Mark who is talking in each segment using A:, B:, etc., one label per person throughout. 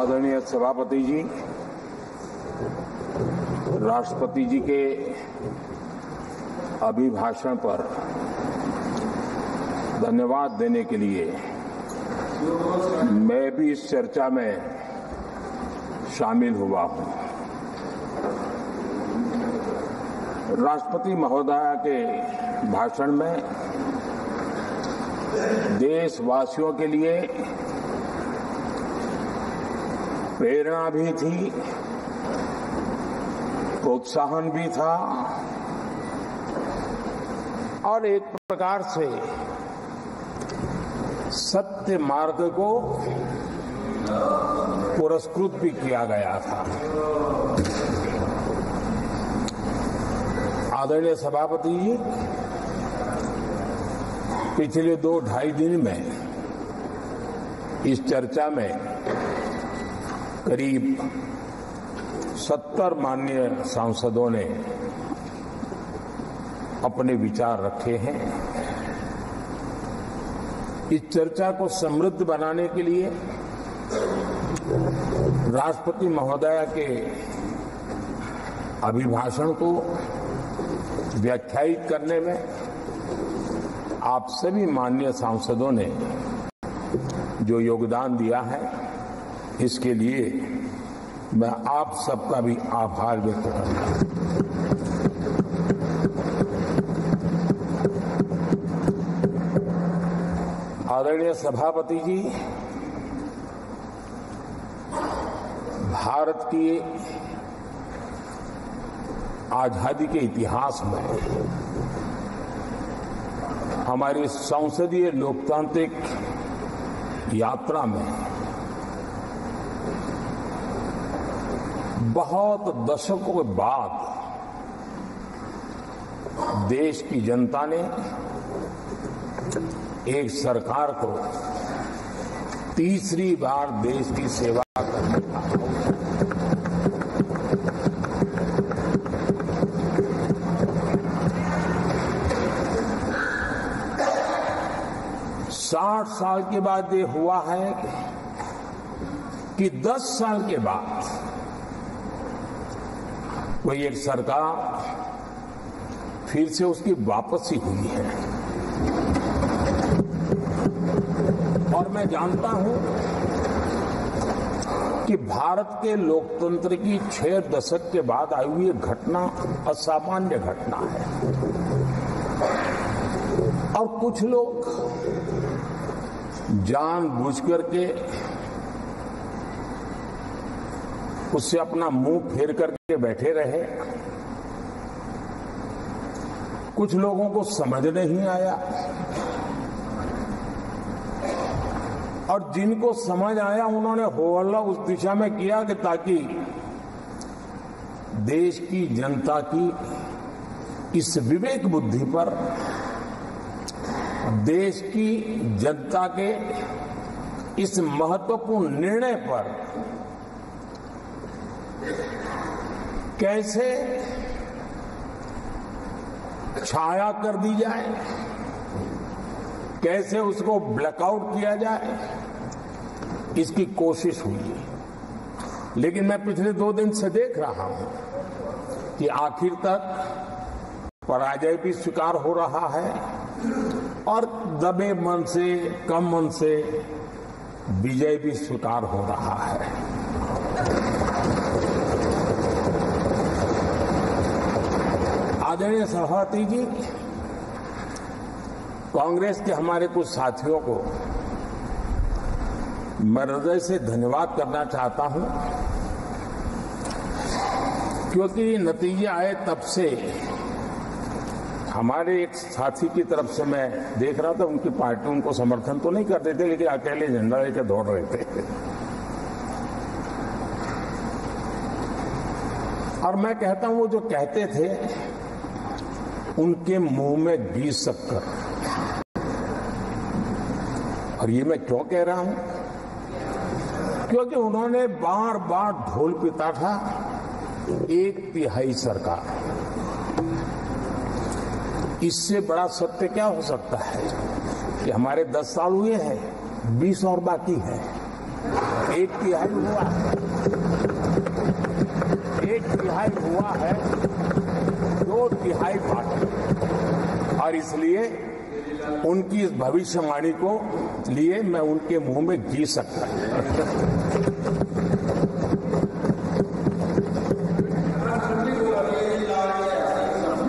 A: आदरणीय सभापति जी, राष्ट्रपति जी के अभिभाषण पर धन्यवाद देने के लिए मैं भी इस चर्चा में शामिल हुआ हूं। राष्ट्रपति महोदया के भाषण में देशवासियों के लिए प्रेरणा भी थी, प्रोत्साहन भी था और एक प्रकार से सत्य मार्ग को पुरस्कृत भी किया गया था। आदरणीय सभापति जी, पिछले 2-2.5 दिन में इस चर्चा में करीब 70 माननीय सांसदों ने अपने विचार रखे हैं। इस चर्चा को समृद्ध बनाने के लिए राष्ट्रपति महोदया के अभिभाषण को व्याख्यायित करने में आप सभी माननीय सांसदों ने जो योगदान दिया है, इसके लिए मैं आप सबका भी आभार व्यक्त करता हूं। आदरणीय सभापति जी, भारत की आजादी के इतिहास में हमारी संसदीय लोकतांत्रिक यात्रा में बहुत दशकों के बाद देश की जनता ने एक सरकार को तीसरी बार देश की सेवा करने का 60 साल के बाद ये हुआ है कि 10 साल के बाद कोई एक सरकार फिर से उसकी वापसी हुई है। और मैं जानता हूं कि भारत के लोकतंत्र की 6 दशक के बाद आई हुई घटना असामान्य घटना है और कुछ लोग जानबूझ करके उससे अपना मुंह फेर करके बैठे रहे। कुछ लोगों को समझ नहीं आया और जिनको समझ आया उन्होंने हो हल्ला उस दिशा में किया कि ताकि देश की जनता की इस विवेक बुद्धि पर, देश की जनता के इस महत्वपूर्ण निर्णय पर कैसे छाया कर दी जाए, कैसे उसको ब्लैकआउट किया जाए, इसकी कोशिश हुई। लेकिन मैं पिछले 2 दिन से देख रहा हूं कि आखिर तक पराजय भी स्वीकार हो रहा है और दबे मन से, कम मन से विजय भी स्वीकार हो रहा है। आदरणीय सभापति जी, कांग्रेस के हमारे कुछ साथियों को मैं हृदय से धन्यवाद करना चाहता हूं, क्योंकि नतीजे आए तब से हमारे एक साथी की तरफ से मैं देख रहा था, उनकी पार्टी उनको समर्थन तो नहीं करते थे, लेकिन अकेले झंडा लेकर दौड़ रहे थे। और मैं कहता हूं, वो जो कहते थे उनके मुंह में घी शक्कर। और ये मैं क्यों कह रहा हूं? क्योंकि उन्होंने बार बार ढोल पिटा था 1/3 सरकार। इससे बड़ा सत्य क्या हो सकता है कि हमारे 10 साल हुए हैं, 20 और बाकी है। एक तिहाई हुआ है, 2/3 बाकी, और इसलिए उनकी इस भविष्यवाणी को लिए मैं उनके मुंह में जी सकता हूं।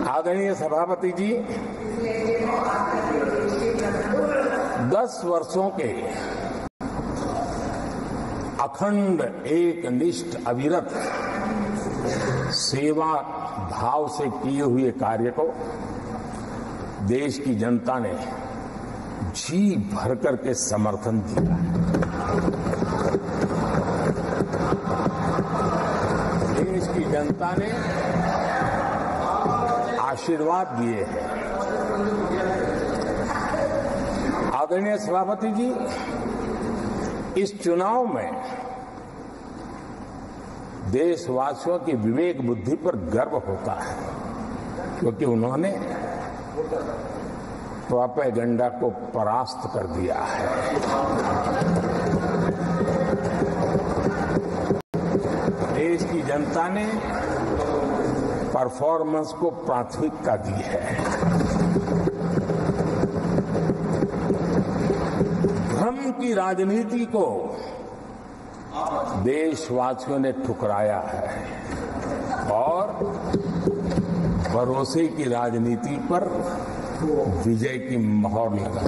A: आदरणीय सभापति जी, 10 वर्षों के अखंड एकनिष्ठ अविरत सेवा भाव से किए हुए कार्य को देश की जनता ने जी भर करके समर्थन दिया है। देश की जनता ने आशीर्वाद दिए हैं। आदरणीय सभापति जी, इस चुनाव में देशवासियों की विवेक बुद्धि पर गर्व होता है, क्योंकि उन्होंने प्रोपेगेंडा को परास्त कर दिया है। देश की जनता ने परफॉर्मेंस को प्राथमिकता दी है। भ्रम की राजनीति को देशवासियों ने ठुकराया है और भरोसे की राजनीति पर विजय की मोहर लगा।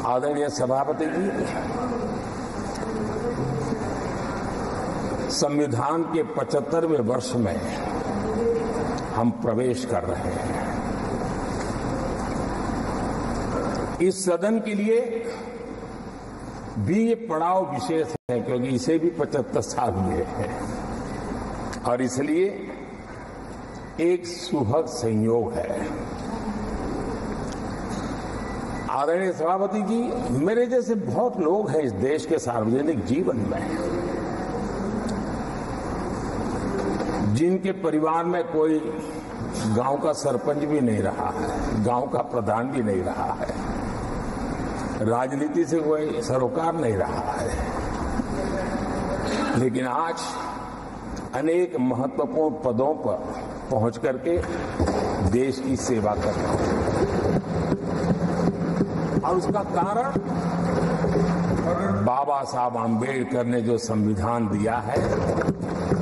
A: आदरणीय सभापति जी, संविधान के 75वें वर्ष में हम प्रवेश कर रहे हैं। इस सदन के लिए भी ये पड़ाव विशेष है, क्योंकि इसे भी 75 साल हुए हैं और इसलिए एक सुखद संयोग है। आदरणीय सभापति जी, मेरे जैसे बहुत लोग हैं इस देश के सार्वजनिक जीवन में, जिनके परिवार में कोई गांव का सरपंच भी नहीं रहा है, गांव का प्रधान भी नहीं रहा है, राजनीति से कोई सरोकार नहीं रहा है, लेकिन आज अनेक महत्वपूर्ण पदों पर पहुंच करके देश की सेवा कर रहे हैं। और उसका कारण बाबा साहब आम्बेडकर ने जो संविधान दिया है,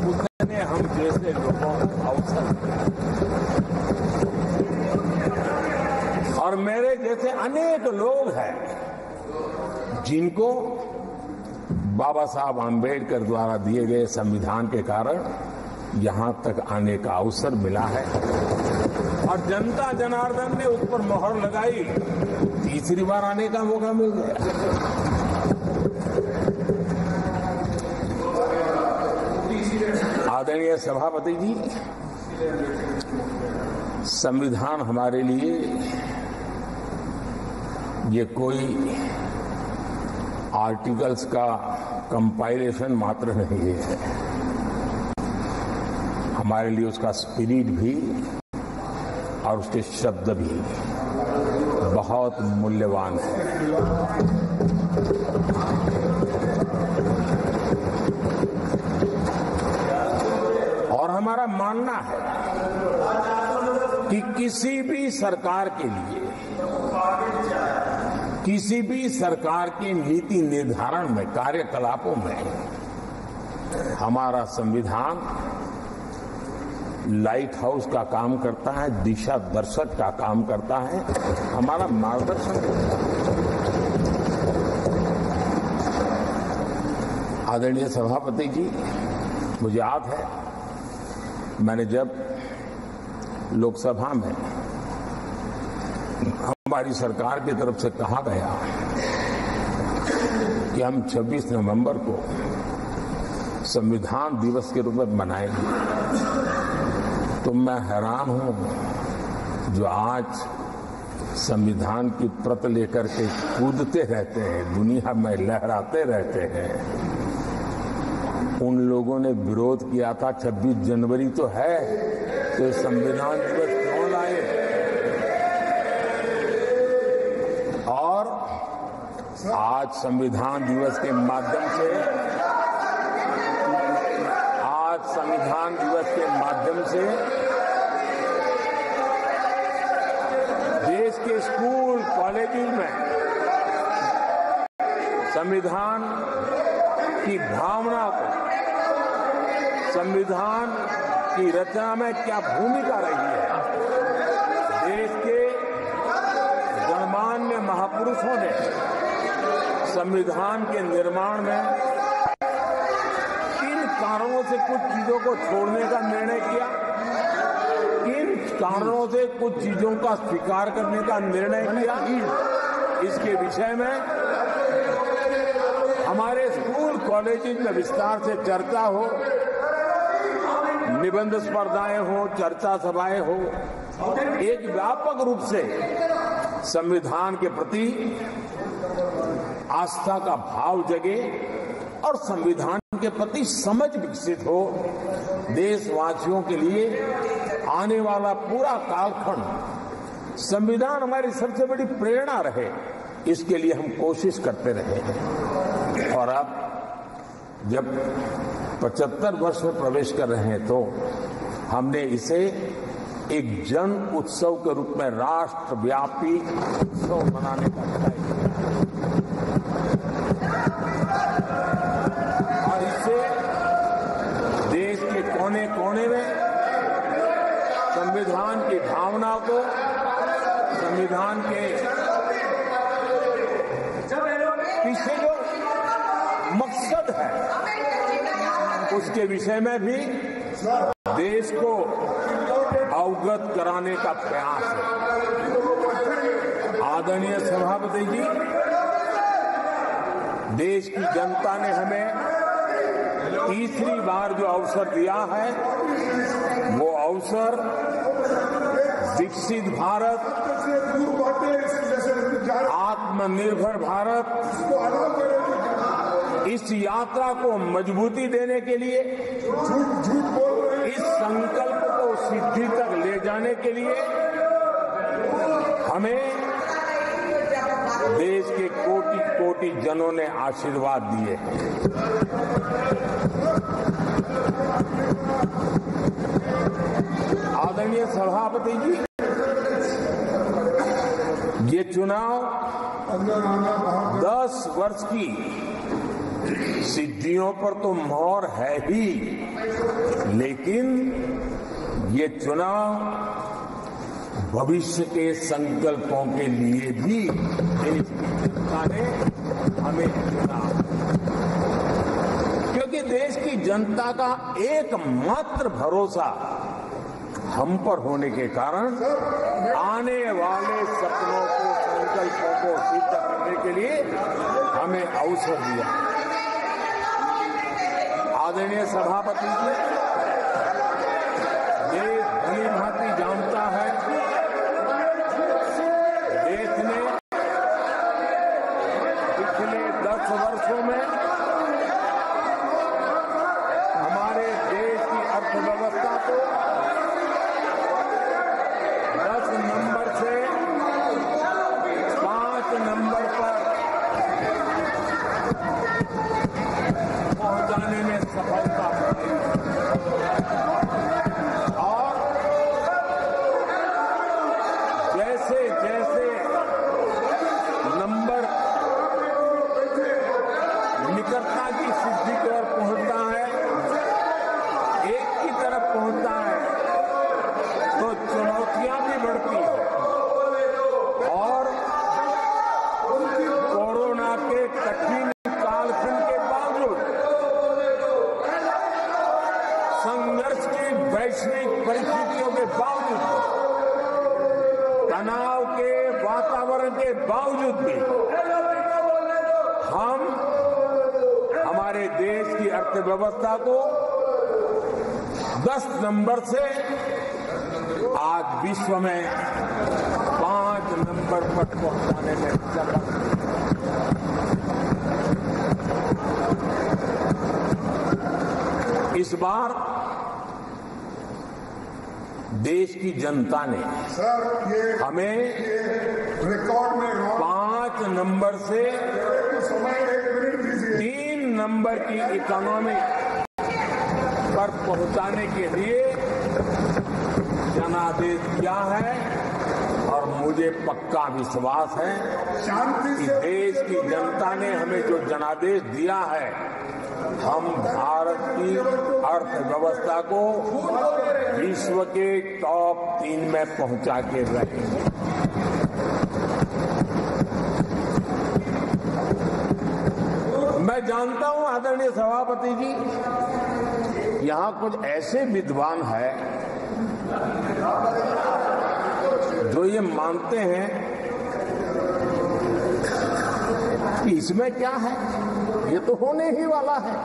A: उसने हम जैसे लोगों को अवसर दिया और मेरे जैसे अनेक लोग हैं जिनको बाबा साहब आम्बेडकर द्वारा दिए गए संविधान के कारण यहां तक आने का अवसर मिला है और जनता जनार्दन ने उस पर मोहर लगाई, तीसरी बार आने का मौका मिल गया। आदरणीय सभापति जी, संविधान हमारे लिए ये कोई आर्टिकल्स का कंपाइलेशन मात्र नहीं है, हमारे लिए उसका स्पिरिट भी और उसके शब्द भी बहुत मूल्यवान है। और हमारा मानना है कि किसी भी सरकार के लिए, किसी भी सरकार के नीति निर्धारण में, कार्यकलापों में हमारा संविधान लाइट हाउस का काम करता है, दिशा दर्शक का काम करता है, हमारा मार्गदर्शन करता है। आदरणीय सभापति जी, मुझे याद है मैंने जब लोकसभा में हमारी सरकार की तरफ से कहा गया कि हम 26 नवंबर को संविधान दिवस के रूप में मनाएंगे, तो मैं हैरान हूं जो आज संविधान की प्रत लेकर के कूदते रहते हैं, दुनिया में लहराते रहते हैं, उन लोगों ने विरोध किया था 26 जनवरी तो है, तो संविधान दिवस क्यों लाए। आज संविधान दिवस के माध्यम से देश के स्कूल कॉलेजों में संविधान की भावना को, संविधान की रचना में क्या भूमिका रही है, देश के गणमान्य महापुरुषों ने संविधान के निर्माण में किन कारणों से कुछ चीजों को छोड़ने का निर्णय किया, किन कारणों से कुछ चीजों का स्वीकार करने का निर्णय किया, इसके विषय में हमारे स्कूल कॉलेजेस में विस्तार से चर्चा हो, निबंध स्पर्धाएं हो, चर्चा सभाएं हो, एक व्यापक रूप से संविधान के प्रति आस्था का भाव जगे और संविधान के प्रति समझ विकसित हो। देशवासियों के लिए आने वाला पूरा कालखंड संविधान हमारी सबसे बड़ी प्रेरणा रहे, इसके लिए हम कोशिश करते रहे हैं। और अब जब 75 वर्ष में प्रवेश कर रहे हैं तो हमने इसे एक जन उत्सव के रूप में राष्ट्रव्यापी उत्सव मनाने का तय किया और इससे देश के कोने कोने में संविधान की भावना को, संविधान के पीछे जो मकसद है उसके विषय में भी देश को अवगत कराने का प्रयास है। आदरणीय सभापति जी, देश की जनता ने हमें तीसरी बार जो अवसर दिया है वो अवसर विकसित भारत, आत्मनिर्भर भारत, इस यात्रा को मजबूती देने के लिए, इस संकल्प को सिद्धि तक ले जाने के लिए हमें देश के कोटि कोटि जनों ने आशीर्वाद दिए हैं। आदरणीय सभापति जी, ये चुनाव 10 वर्ष की सिद्धियों पर तो मोहर है ही, लेकिन ये चुनाव भविष्य के संकल्पों के लिए भी देश की जनता ने हमें चुना, क्योंकि देश की जनता का एकमात्र भरोसा हम पर होने के कारण आने वाले सपनों को, संकल्पों को सिद्ध करने के लिए हमें अवसर दिया। आदरणीय सभापति जी, देश भली भांति जानता है, देश ने पिछले 10 वर्षों में हमारे देश की अर्थव्यवस्था को 10 नंबर से 5 नंबर पर पहुंचाने में सफलता मिली और जैसे जैसे नंबर निकटता की सिद्धि की ओर पहुंचता है, एक की तरफ पहुंचता है, तो चुनौतियां भी बढ़ती हैं और कोरोना के कठिन कालखंड के बावजूद, संघर्ष की वैश्विक परिस्थितियों के बावजूद, तनाव के वातावरण के बावजूद भी हम हमारे देश की अर्थव्यवस्था को 10 नंबर से आज विश्व में 5 नंबर पर पहुंचाने में सफल। इस बार देश की जनता ने हमें
B: रिकॉर्ड में
A: 5 नंबर से 3 नंबर की इकोनॉमी पर पहुंचाने के लिए जनादेश दिया है और मुझे पक्का विश्वास है कि देश की जनता ने हमें जो जनादेश दिया है, हम भारत की अर्थव्यवस्था को विश्व के टॉप 3 में पहुंचा के रहेंगे। मैं जानता हूं आदरणीय सभापति जी, यहां कुछ ऐसे विद्वान हैं जो ये मानते हैं कि इसमें क्या है, ये तो होने ही वाला है,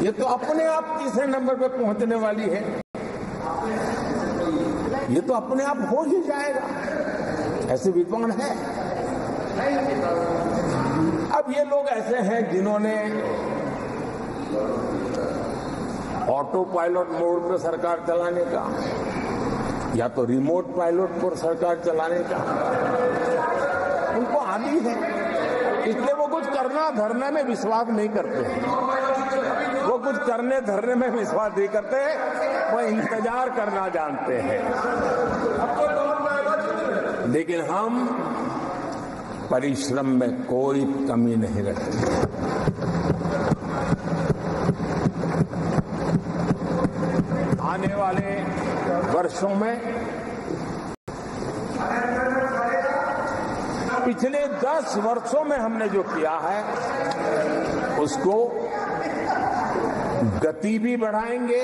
A: ये तो अपने आप तीसरे नंबर पे पहुंचने वाली है, ये तो अपने आप हो ही जाएगा, ऐसे विद्वान हैं। अब ये लोग ऐसे हैं जिन्होंने ऑटो पायलट मोड पे सरकार चलाने का या तो रिमोट पायलट पर सरकार चलाने का उनको आदी है, इसलिए वो कुछ करना धरने में विश्वास नहीं करते हैं। वो कुछ करने धरने में विश्वास नहीं करते, वो इंतजार करना जानते हैं। लेकिन हम परिश्रम में कोई कमी नहीं रखते। आने वाले वर्षों में पिछले 10 वर्षों में हमने जो किया है उसको गति भी बढ़ाएंगे,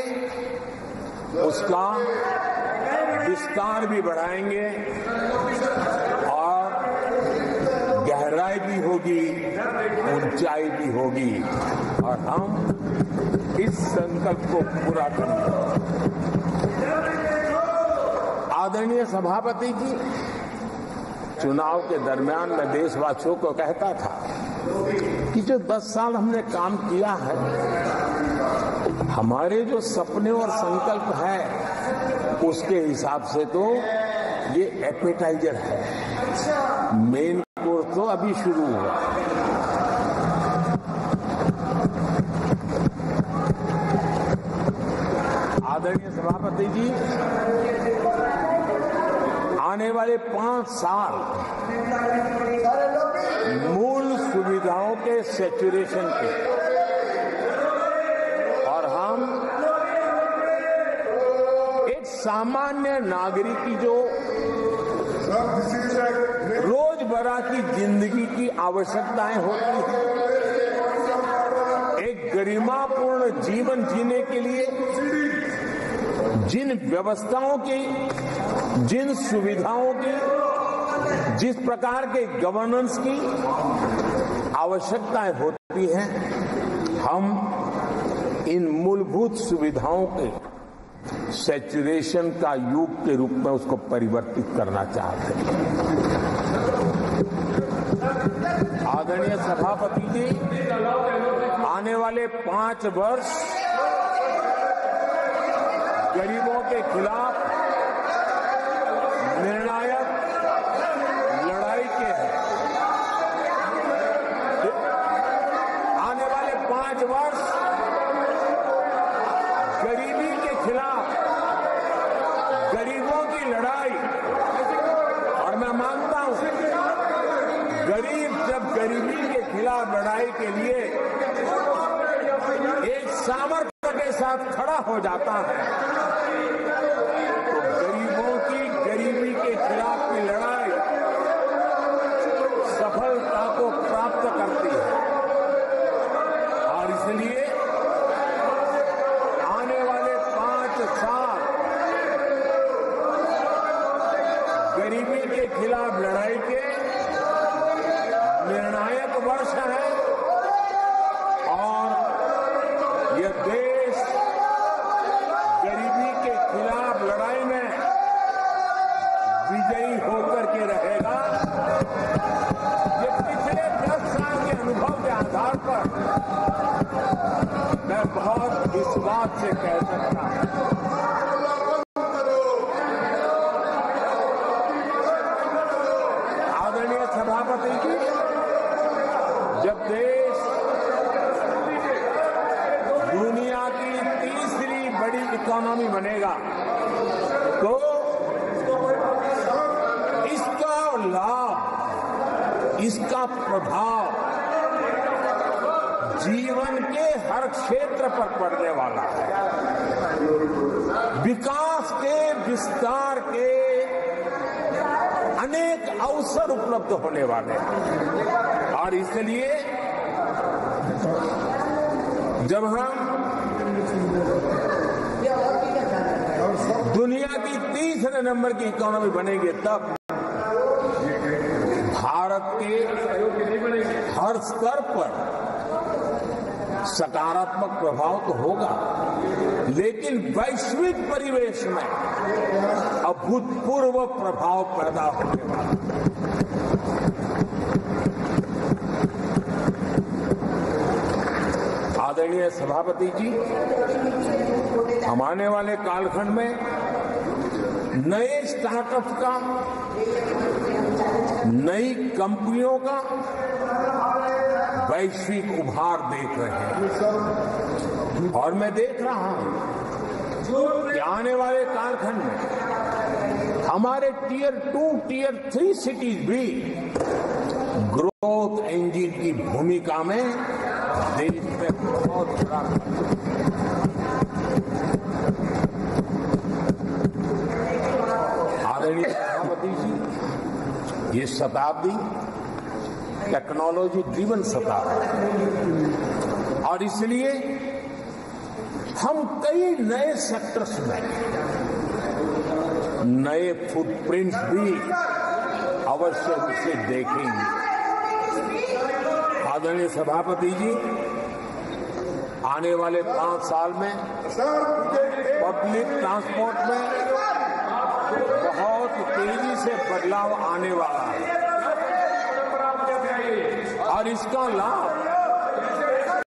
A: उसका विस्तार भी बढ़ाएंगे और गहराई भी होगी, ऊंचाई भी होगी और हम इस संकल्प को पूरा करेंगे। आदरणीय सभापति जी, चुनाव के दरमियान मैं देशवासियों को कहता था कि जो 10 साल हमने काम किया है, हमारे जो सपने और संकल्प है उसके हिसाब से तो ये एपेटाइजर है, मेन कोर्स तो अभी शुरू हुआ। आदरणीय सभापति जी, आने वाले 5 साल मूल सुविधाओं के सैचुरेशन के और हम एक सामान्य नागरिक की जो रोजमर्रा की जिंदगी की आवश्यकताएं होती हैं, एक गरिमापूर्ण जीवन जीने के लिए जिन व्यवस्थाओं की, जिन सुविधाओं की, जिस प्रकार के गवर्नेंस की आवश्यकताएं होती हैं, हम इन मूलभूत सुविधाओं के सैचुरेशन का युग के रूप में उसको परिवर्तित करना चाहते हैं। आदरणीय सभापति जी, आने वाले 5 वर्ष गरीबों के खिलाफ निर्णायक लड़ाई के हैं। आने वाले 5 वर्ष गरीबी के खिलाफ, गरीबों की लड़ाई, और मैं मानता हूं गरीब जब गरीबी के खिलाफ लड़ाई के लिए एक सामर्थ्य के साथ खड़ा हो जाता है तो गरीबों की गरीबी के खिलाफ की लड़ाई सफलता को प्राप्त करती है। और इसलिए आने वाले 5 साल गरीबी के खिलाफ लड़ाई के निर्णायक वर्ष है और यह देश गरीबी के खिलाफ लड़ाई में विजयी होकर के रहेगा। ये पिछले 10 साल के अनुभव के आधार पर मैं बहुत विश्वास से कह सकता हूं। आदरणीय सभापति बनेगा तो इसका लाभ, इसका प्रभाव जीवन के हर क्षेत्र पर पड़ने वाला है। विकास के, विस्तार के अनेक अवसर उपलब्ध होने वाले हैं और इसलिए जब हम दुनिया की तीसरे नंबर की इकोनॉमी बनेंगे तब भारत के हर स्तर पर सकारात्मक प्रभाव तो होगा, लेकिन वैश्विक परिवेश में अभूतपूर्व प्रभाव पैदा होने वाला है। आदरणीय सभापति जी, हम आने वाले कालखंड में नए स्टार्टअप का, नई कंपनियों का वैश्विक उभार देख रहे हैं और मैं देख रहा हूं कि आने वाले कालखंड में हमारे टियर 2, टियर 3 सिटीज भी ग्रोथ इंजन की भूमिका में देश में बहुत बड़ा आदरणीय सभापति जी, ये शताब्दी टेक्नोलॉजी ड्रिवन शताब्दी और इसलिए हम कई नए सेक्टर्स में नए फुटप्रिंट्स भी अवश्य रूप से देखेंगे। आदरणीय सभापति जी, आने वाले 5 साल में पब्लिक ट्रांसपोर्ट में बहुत तेजी से बदलाव आने वाला है और इसका लाभ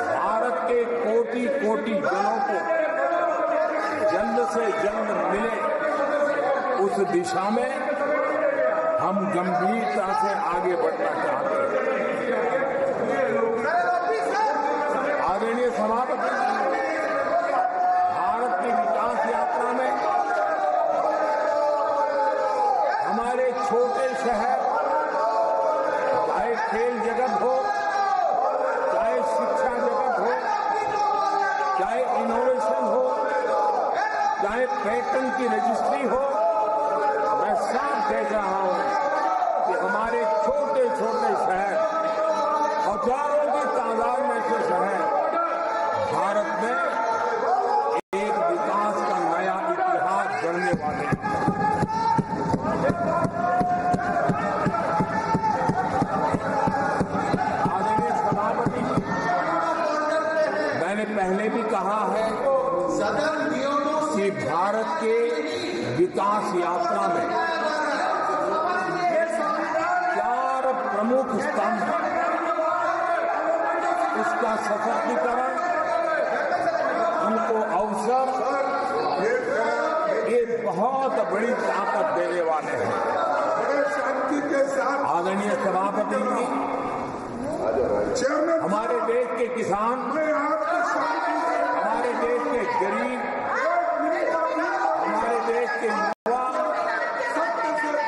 A: भारत के कोटि-कोटि जनों को जल्द से जल्द मिले, उस दिशा में हम गंभीरता से आगे बढ़ना चाहते हैं। आदरणीय सभापति, भारत की विकास यात्रा में हमारे छोटे शहर, चाहे खेल जगत हो, चाहे शिक्षा जगत हो, चाहे इनोवेशन हो, चाहे पेटेंट की रजिस्ट्री हो, मैं साफ देख रहा हूं कि हमारे छोटे छोटे शहर, हजारों की तादाद में से शहर भारत में एक विकास का नया इतिहास गढ़ने वाले हैं। आदरणीय सभापति, मैंने पहले भी कहा है कि भारत के विकास यात्रा में 4 प्रमुख स्तंभ, उसका सशक्तिकरण, उनको अवसर, ये बहुत बड़ी ताकत देने वाले हैं। आदरणीय सभापति जी, हमारे देश के किसान, हमारे देश के गरीब, हमारे देश के युवा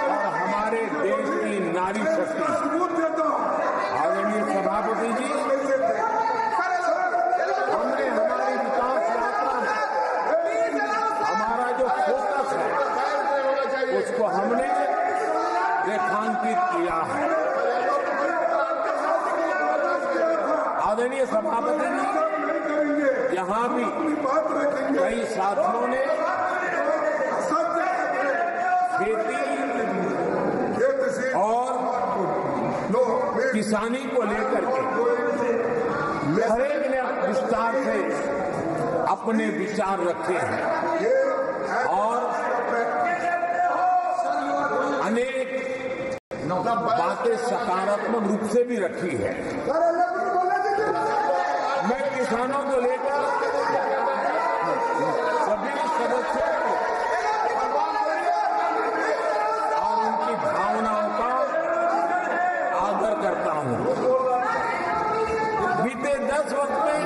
A: और हमारे देश की नारी शक्ति, आदरणीय सभापति जी, हमने हमारी विकास यात्रा में हमारा जो फोकस है उसको हमने रेखांकित किया है। आदरणीय सभापति जी, यहां भी कई साथियों ने खेती और किसानी को लेकर के हर एक ने विस्तार से अपने विचार रखे हैं और अनेक बातें सकारात्मक रूप से भी रखी है। मैं किसानों को लेकर सभी सदस्यों को और उनकी भावनाओं का आदर करता हूं। बीते 10 वक्त में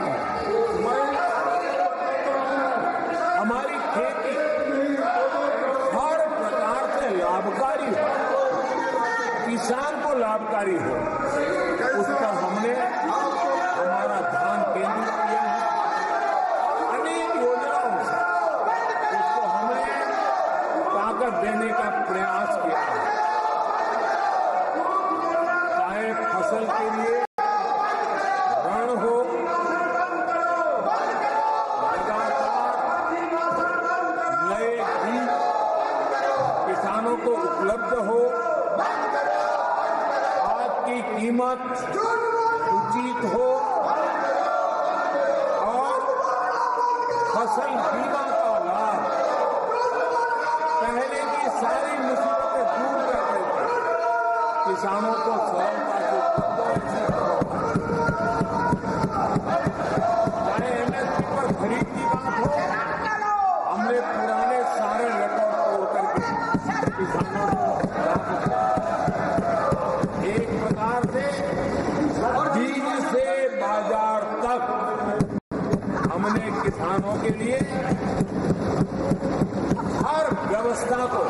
A: हमारी खेती बेरोजगारी हो उस पर हमने हमारा ध्यान केंद्रित किया है। अनेक योजनाओं से उसको हमने ताकत देने का प्रयास किया है। चाहे फसल के लिए ऋण हो, नए बीज किसानों को उपलब्ध हो, खाद की कीमत उचित हो और फसल बीमा का लाभ पहले की सारी मुसीबतें दूर कर देते किसानों को सरलता से उपलब्ध हो। चाहे एमएसपी पर खरीद की बात हो, हमने पुराने सारे रिकॉर्ड तोड़ करके किसानों को लाभ दिया। एक प्रकार से बीज से बाजार तक हमने किसानों के लिए हर व्यवस्था को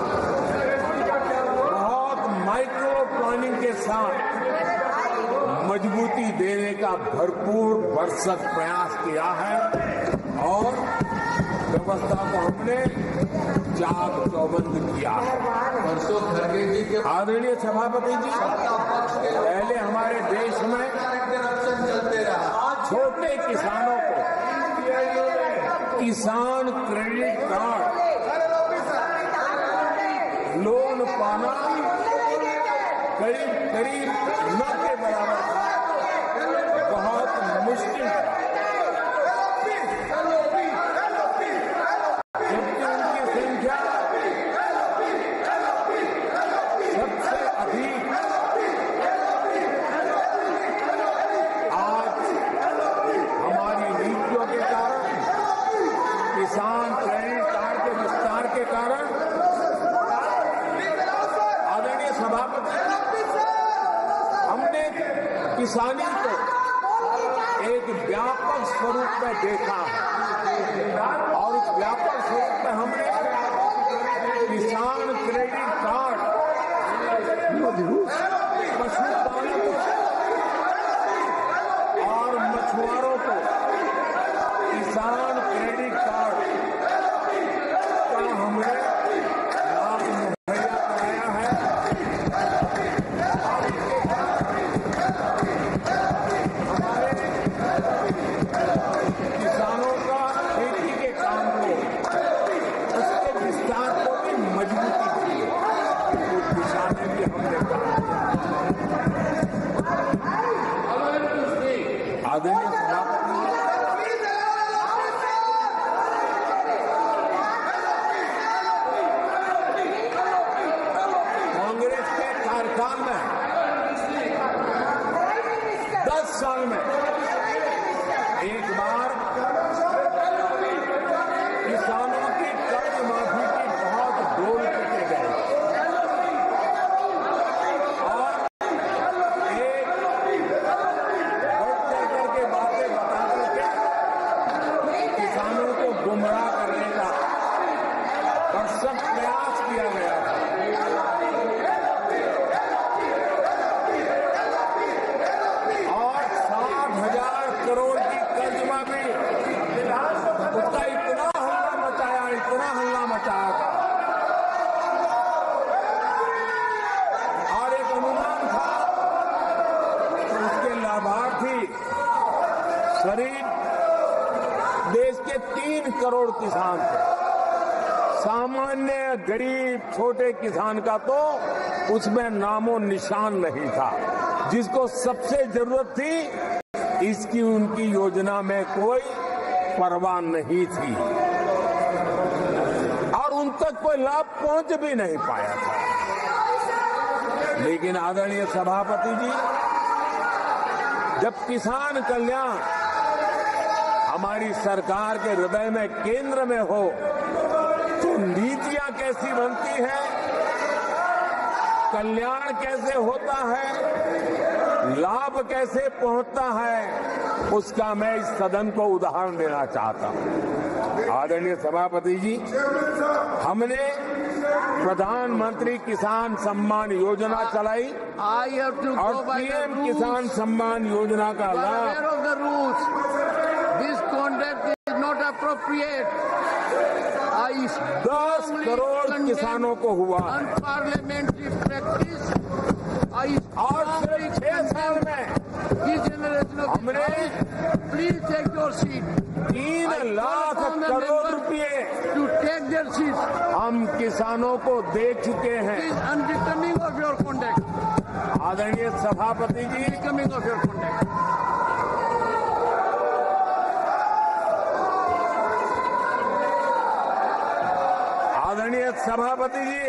A: बहुत माइक्रो प्लानिंग के साथ मजबूती देने का भरपूर भरसक प्रयास किया है और व्यवस्था को हमने चाक चौबंद किया है। आदरणीय सभापति जी, पहले हमारे देश में छोटे किसानों को किसान क्रेडिट कार्ड लोन पाना करीब न के बराबर था, बहुत मुश्किल था। जबकि उनकी संख्या सबसे अधिक आज हमारी नीतियों के कारण, किसान क्रेडिट कार्ड के विस्तार के कारण, आदरणीय सभापति, हमने किसानी को एक व्यापक स्वरूप में देखा है और उस व्यापक स्वरूप में हमने किसान क्रेडिट कार्ड पशुपालकों और मछुआरों को किसान क्रेडिट कार्ड का हमने लाभ मुहैया कराया है। हमारे किसानों का खेती के काम को, उसके विस्तार को भी मजबूती दी है। उस दिशा में भी हमने काम किया। आदरणीय सभापति, कांग्रेस के कार्यकाल में 10 साल में एक बार किसानों की कर्ज माफी की बहुत डोल पीटे गए और एक बढ़ करके बातें बता करके किसानों को गुमराह करने का भरसक प्रयास किया गया था। और 60,000 करोड़ की कर्ज माफी, उसका इतना हल्ला मचाया था और एक अनुमान था तो उसके लाभार्थी करीब देश के 3 करोड़ किसान थे। सामान्य गरीब छोटे किसान का तो उसमें नामो निशान नहीं था। जिसको सबसे जरूरत थी, इसकी उनकी योजना में कोई परवाह नहीं थी और उन तक कोई लाभ पहुंच भी नहीं पाया था। लेकिन आदरणीय सभापति जी, जब किसान कल्याण हमारी सरकार के हृदय में, केंद्र में हो, तो नीतियां कैसी बनती है, कल्याण कैसे होता है, लाभ कैसे पहुंचता है, उसका मैं इस सदन को उदाहरण देना चाहता हूं। आदरणीय सभापति जी, हमने प्रधानमंत्री किसान सम्मान योजना चलाई और पीएम किसान सम्मान योजना का लाभ।
B: This conduct is not appropriate.
A: 10 crore किसानों को हुआ
B: अनपार्लियामेंट्री प्रैक्टिस।
A: और सिर्फ 6 साल में हमने
B: please take your seat.
A: 3 lakh crore रुपए
B: टू टेक देयर सीट
A: हम किसानों को दे चुके हैं।
B: Unbecoming of your conduct.
A: आदरणीय सभापति जी,
B: बिकमिंग ऑफ योर कॉन्डक्ट।
A: आदरणीय सभापति जी,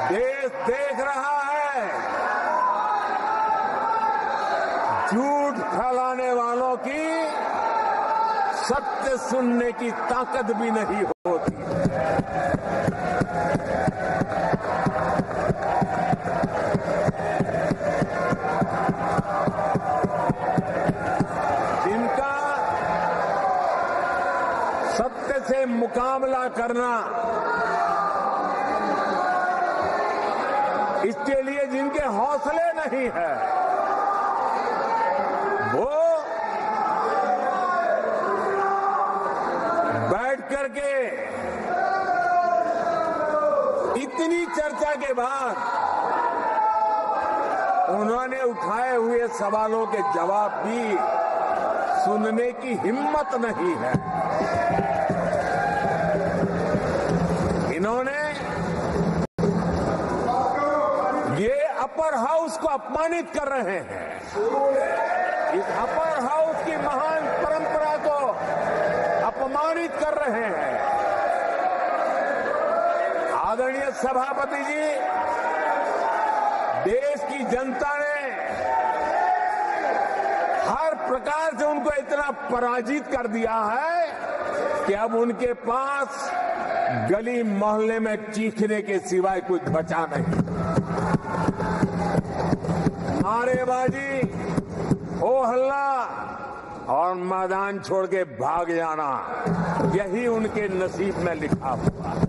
A: देश देख रहा है, झूठ फैलाने वालों की सत्य सुनने की ताकत भी नहीं होती। जिनका सत्य से मुकाबला करना, इसके लिए जिनके हौसले नहीं है, वो बैठ करके इतनी चर्चा के बाद उन्होंने उठाए हुए सवालों के जवाब भी सुनने की हिम्मत नहीं है। इन्होंने ये अपर हाउस को अपमानित कर रहे हैं। इस अपर हाउस की महान परंपरा को अपमानित कर रहे हैं। आदरणीय सभापति जी, देश की जनता ने हर प्रकार से उनको इतना पराजित कर दिया है कि अब उनके पास गली मोहल्ले में चीखने के सिवाय कुछ बचा नहीं। नारेबाजी, हो हल्ला और मैदान छोड़ के भाग जाना, यही उनके नसीब में लिखा हुआ है।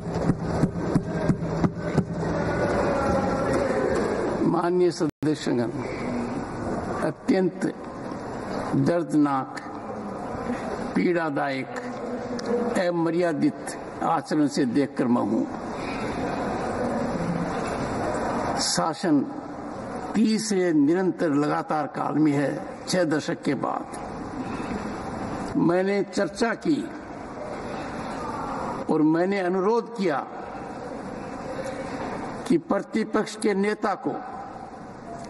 B: माननीय सदस्यगण, अत्यंत दर्दनाक, पीड़ादायक, अमर्यादित आचरण से देखकर मैं हूं। शासन तीसरे निरंतर लगातार काल में है। 6 दशक के बाद मैंने चर्चा की और मैंने अनुरोध किया कि प्रतिपक्ष के नेता को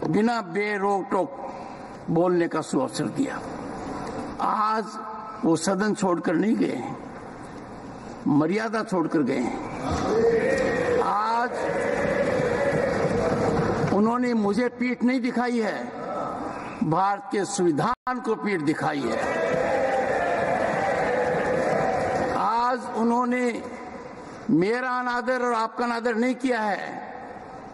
B: बिना बेरोक टोक बोलने का सुअवसर दिया। आज वो सदन छोड़कर नहीं गए हैं, मर्यादा छोड़कर गए हैं। आज उन्होंने मुझे पीठ नहीं दिखाई है, भारत के संविधान को पीठ दिखाई है। आज उन्होंने मेरा अनादर और आपका अनादर नहीं किया है,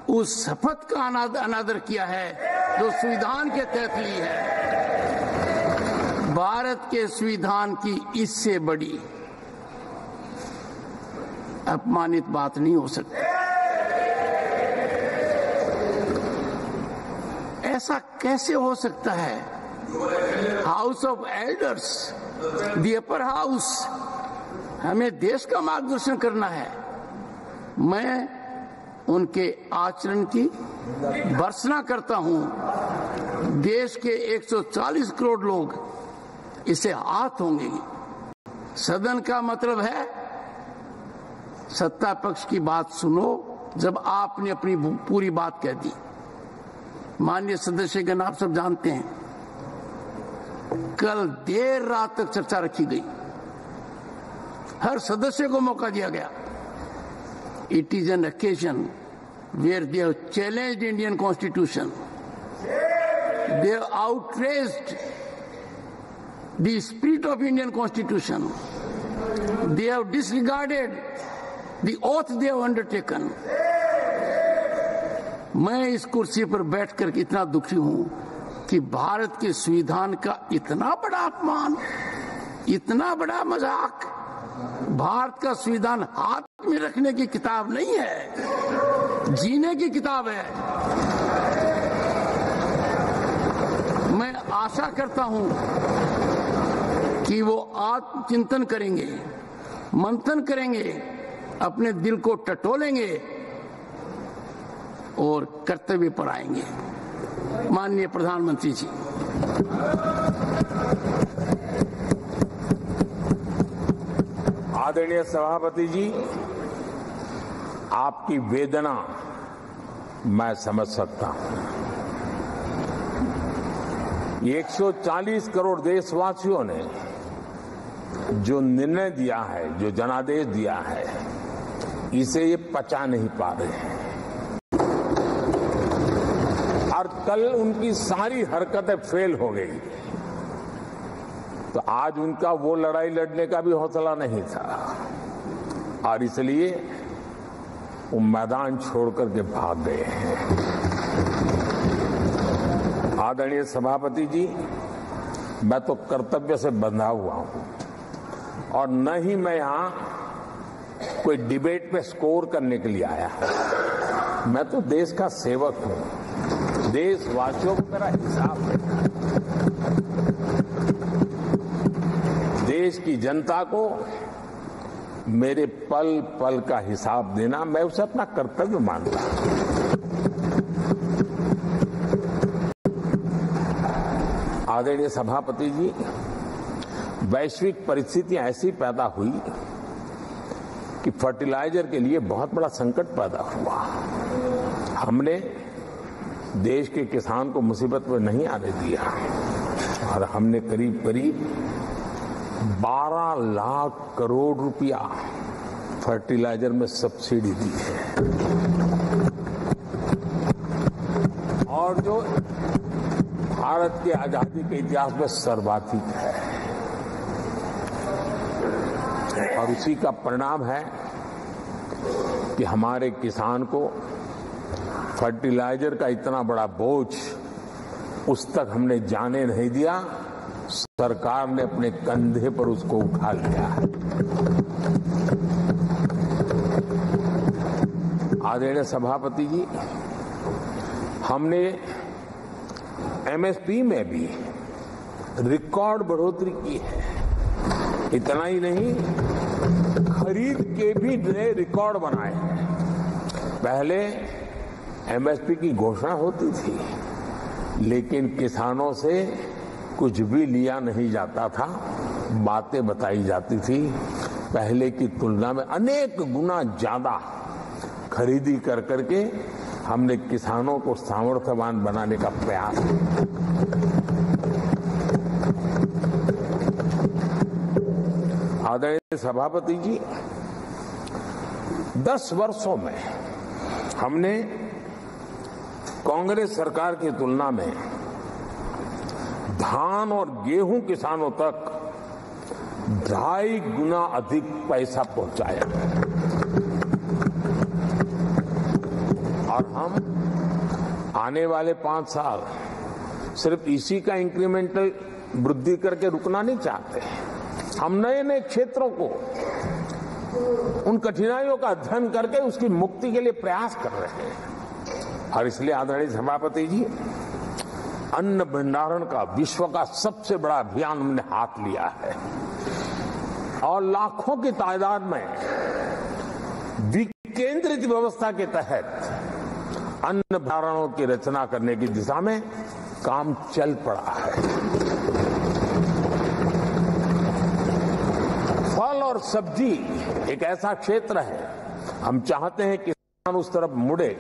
B: उस शपथ का अनादर किया है जो संविधान के तहत ली है। भारत के संविधान की इससे बड़ी अपमानित बात नहीं हो सकती। ऐसा कैसे हो सकता है? House of elders, the upper house, हमें देश का मार्गदर्शन करना है। मैं उनके आचरण की भर्त्सना करता हूं। देश के 140 करोड़ लोग इसे हाथ होंगे। सदन का मतलब है सत्ता पक्ष की बात सुनो जब आपने अपनी पूरी बात कह दी। माननीय सदस्यगण, आप सब जानते हैं कल देर रात तक चर्चा रखी गई, हर सदस्य को मौका दिया गया। It is an occasion where they have challenged Indian Constitution. They have outraged the spirit of Indian Constitution. They have disregarded the oath they have undertaken. मैं इस कुर्सी पर बैठकर इतना दुखी हूं कि भारत के संविधान का इतना बड़ा अपमान, इतना बड़ा मजाक, भारत का संविधान हाथ में रखने की किताब नहीं है, जीने की किताब है। मैं आशा करता हूं कि वो आत्मचिंतन करेंगे, मंथन करेंगे, अपने दिल को टटोलेंगे और कर्तव्य पर आएंगे। माननीय प्रधानमंत्री जी,
A: आदरणीय सभापति जी, आपकी वेदना मैं समझ सकता हूं। 140 करोड़ देशवासियों ने जो निर्णय दिया है, जो जनादेश दिया है, इसे ये पचा नहीं पा रहे हैं और कल उनकी सारी हरकतें फेल हो गई, तो आज उनका वो लड़ाई लड़ने का भी हौसला नहीं था और इसलिए वो मैदान छोड़ करके भाग गए हैं। आदरणीय सभापति जी, मैं तो कर्तव्य से बंधा हुआ हूं और न ही मैं यहां कोई डिबेट पे स्कोर करने के लिए आया हूं। मैं तो देश का सेवक हूं, देशवासियों को मेरा हिसाब देना है। देश की जनता को मेरे पल पल का हिसाब देना, मैं उसे अपना कर्तव्य मानता हूं। आदरणीय सभापति जी, वैश्विक परिस्थितियां ऐसी पैदा हुई कि फर्टिलाइजर के लिए बहुत बड़ा संकट पैदा हुआ। हमने देश के किसान को मुसीबत में नहीं आने दिया और हमने करीब करीब 12 लाख करोड़ रुपया फर्टिलाइजर में सब्सिडी दी है और जो भारत के आजादी के इतिहास में सर्वाधिक है और उसी का परिणाम है कि हमारे किसान को फर्टिलाइजर का इतना बड़ा बोझ उस तक हमने जाने नहीं दिया। सरकार ने अपने कंधे पर उसको उठा लिया है। आदरणीय सभापति जी, हमने एमएसपी में भी रिकॉर्ड बढ़ोतरी की है। इतना ही नहीं, खरीद के भी नए रिकॉर्ड बनाए हैं। पहले एमएसपी की घोषणा होती थी लेकिन किसानों से कुछ भी लिया नहीं जाता था, बातें बताई जाती थी। पहले की तुलना में अनेक गुना ज्यादा खरीदी कर करके हमने किसानों को सामर्थ्यवान बनाने का प्रयास किया। आदरणीय सभापति जी, 10 वर्षों में हमने कांग्रेस सरकार की तुलना में धान और गेहूं किसानों तक 2.5 गुना अधिक पैसा पहुंचाया और हम आने वाले 5 साल सिर्फ इसी का इंक्रीमेंटल वृद्धि करके रुकना नहीं चाहते। हम नए नए क्षेत्रों को, उन कठिनाइयों का अध्ययन करके उसकी मुक्ति के लिए प्रयास कर रहे हैं और इसलिए आदरणीय सभापति जी, अन्न भंडारण का विश्व का सबसे बड़ा अभियान हमने हाथ लिया है और लाखों की तादाद में विकेंद्रित व्यवस्था के तहत अन्न भंडारणों की रचना करने की दिशा में काम चल पड़ा है। फल और सब्जी एक ऐसा क्षेत्र है, हम चाहते हैं कि किसान उस तरफ मुड़े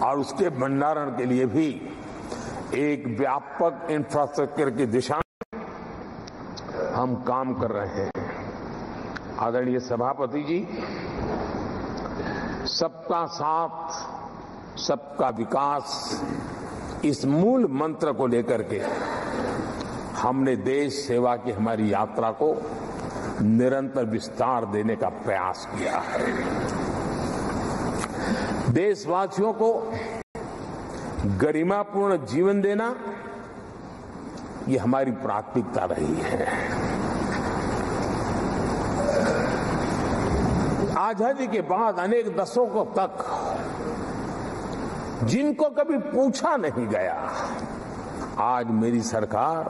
A: और उसके भंडारण के लिए भी एक व्यापक इंफ्रास्ट्रक्चर की दिशा में हम काम कर रहे हैं। आदरणीय सभापति जी, सबका साथ सबका विकास, इस मूल मंत्र को लेकर के हमने देश सेवा की हमारी यात्रा को निरंतर विस्तार देने का प्रयास किया है। देशवासियों को गरिमापूर्ण जीवन देना, ये हमारी प्राथमिकता रही है। आज आजादी के बाद अनेक दशकों तक जिनको कभी पूछा नहीं गया, आज मेरी सरकार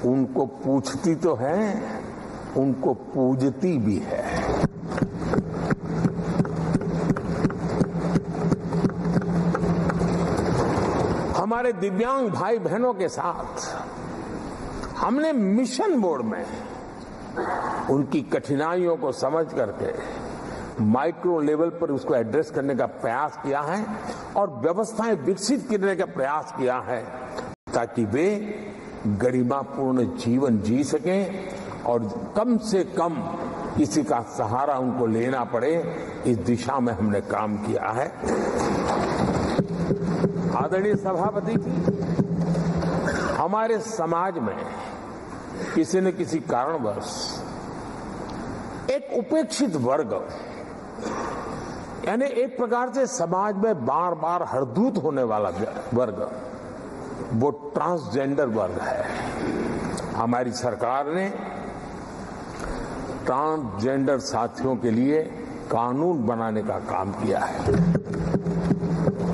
A: उनको पूछती तो है, उनको पूजती भी है। हमारे दिव्यांग भाई बहनों के साथ हमने मिशन मोड में उनकी कठिनाइयों को समझ करके माइक्रो लेवल पर उसको एड्रेस करने का प्रयास किया है और व्यवस्थाएं विकसित करने का प्रयास किया है ताकि वे गरिमापूर्ण जीवन जी सकें और कम से कम किसी का सहारा उनको लेना पड़े, इस दिशा में हमने काम किया है। आदरणीय सभापति जी, हमारे समाज में किसी न किसी कारणवश एक उपेक्षित वर्ग, यानी एक प्रकार से समाज में बार बार हरदूत होने वाला वर्ग, वो ट्रांसजेंडर वर्ग है। हमारी सरकार ने ट्रांसजेंडर साथियों के लिए कानून बनाने का काम किया है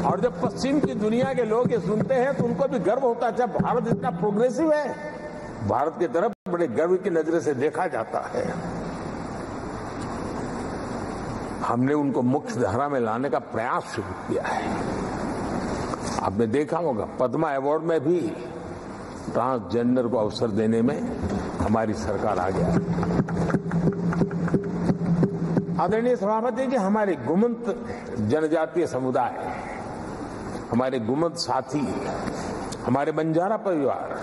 A: और जब पश्चिम की दुनिया के लोग ये सुनते हैं तो उनको भी गर्व होता है, जब भारत इतना प्रोग्रेसिव है, भारत की तरफ बड़े गर्व की नजर से देखा जाता है। हमने उनको मुख्य धारा में लाने का प्रयास शुरू किया है। आपने देखा होगा पद्मा अवार्ड में भी ट्रांसजेंडर को अवसर देने में हमारी सरकार आ गया। आदरणीय सभापति जी, हमारे गुमंत जनजातीय समुदाय, हमारे गुमंत साथी, हमारे बंजारा परिवार,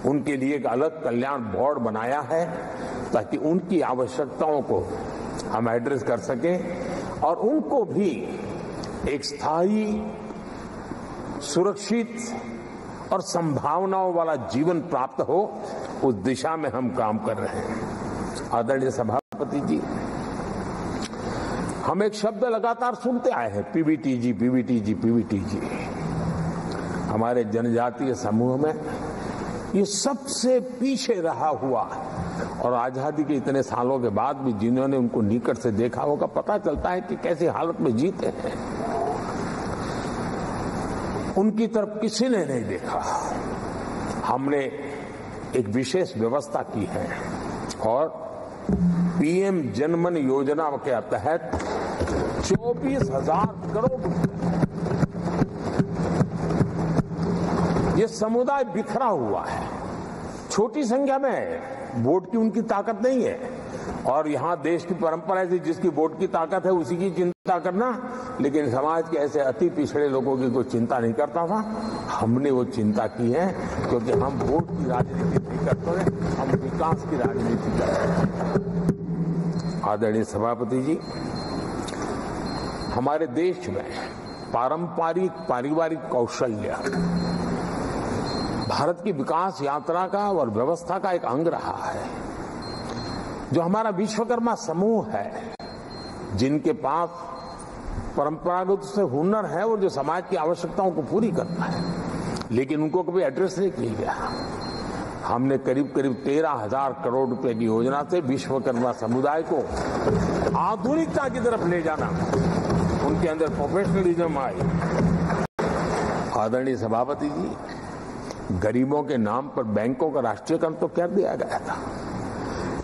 A: उनके लिए एक अलग कल्याण बोर्ड बनाया है ताकि उनकी आवश्यकताओं को हम एड्रेस कर सकें और उनको भी एक स्थायी, सुरक्षित और संभावनाओं वाला जीवन प्राप्त हो, उस दिशा में हम काम कर रहे हैं। आदरणीय सभापति जी, हम एक शब्द लगातार सुनते आए हैं, पीबीटीजी, पीबीटीजी, पीबीटीजी। हमारे जनजातीय समूह में ये सबसे पीछे रहा हुआ और आजादी के इतने सालों के बाद भी जिन्होंने उनको निकट से देखा होगा, पता चलता है कि कैसी हालत में जीते हैं। उनकी तरफ किसी ने नहीं देखा। हमने एक विशेष व्यवस्था की है और पीएम जनमन योजना के तहत 24,000 करोड़ ये समुदाय बिखरा हुआ है, छोटी संख्या में है, वोट की उनकी ताकत नहीं है और यहां देश की परंपरा है जिसकी वोट की ताकत है उसी की चिंता करना, लेकिन समाज के ऐसे अति पिछड़े लोगों की कोई चिंता नहीं करता था। हमने वो चिंता की है क्योंकि हम वोट की राजनीति नहीं करते हैं, हम विकास की राजनीति करते हैं। आदरणीय सभापति जी, हमारे देश में पारंपरिक पारिवारिक कौशल्य भारत की विकास यात्रा का और व्यवस्था का एक अंग रहा है। जो हमारा विश्वकर्मा समूह है, जिनके पास परंपरागत से हुनर है और जो समाज की आवश्यकताओं को पूरी करता है, लेकिन उनको कभी एड्रेस नहीं किया गया। हमने करीब करीब 13,000 करोड़ रुपए की योजना से विश्वकर्मा समुदाय को आधुनिकता की तरफ ले जाना, उनके अंदर प्रोफेशनलिज्म आए। आदरणीय सभापति जी, गरीबों के नाम पर बैंकों का राष्ट्रीयकरण तो कर दिया गया था,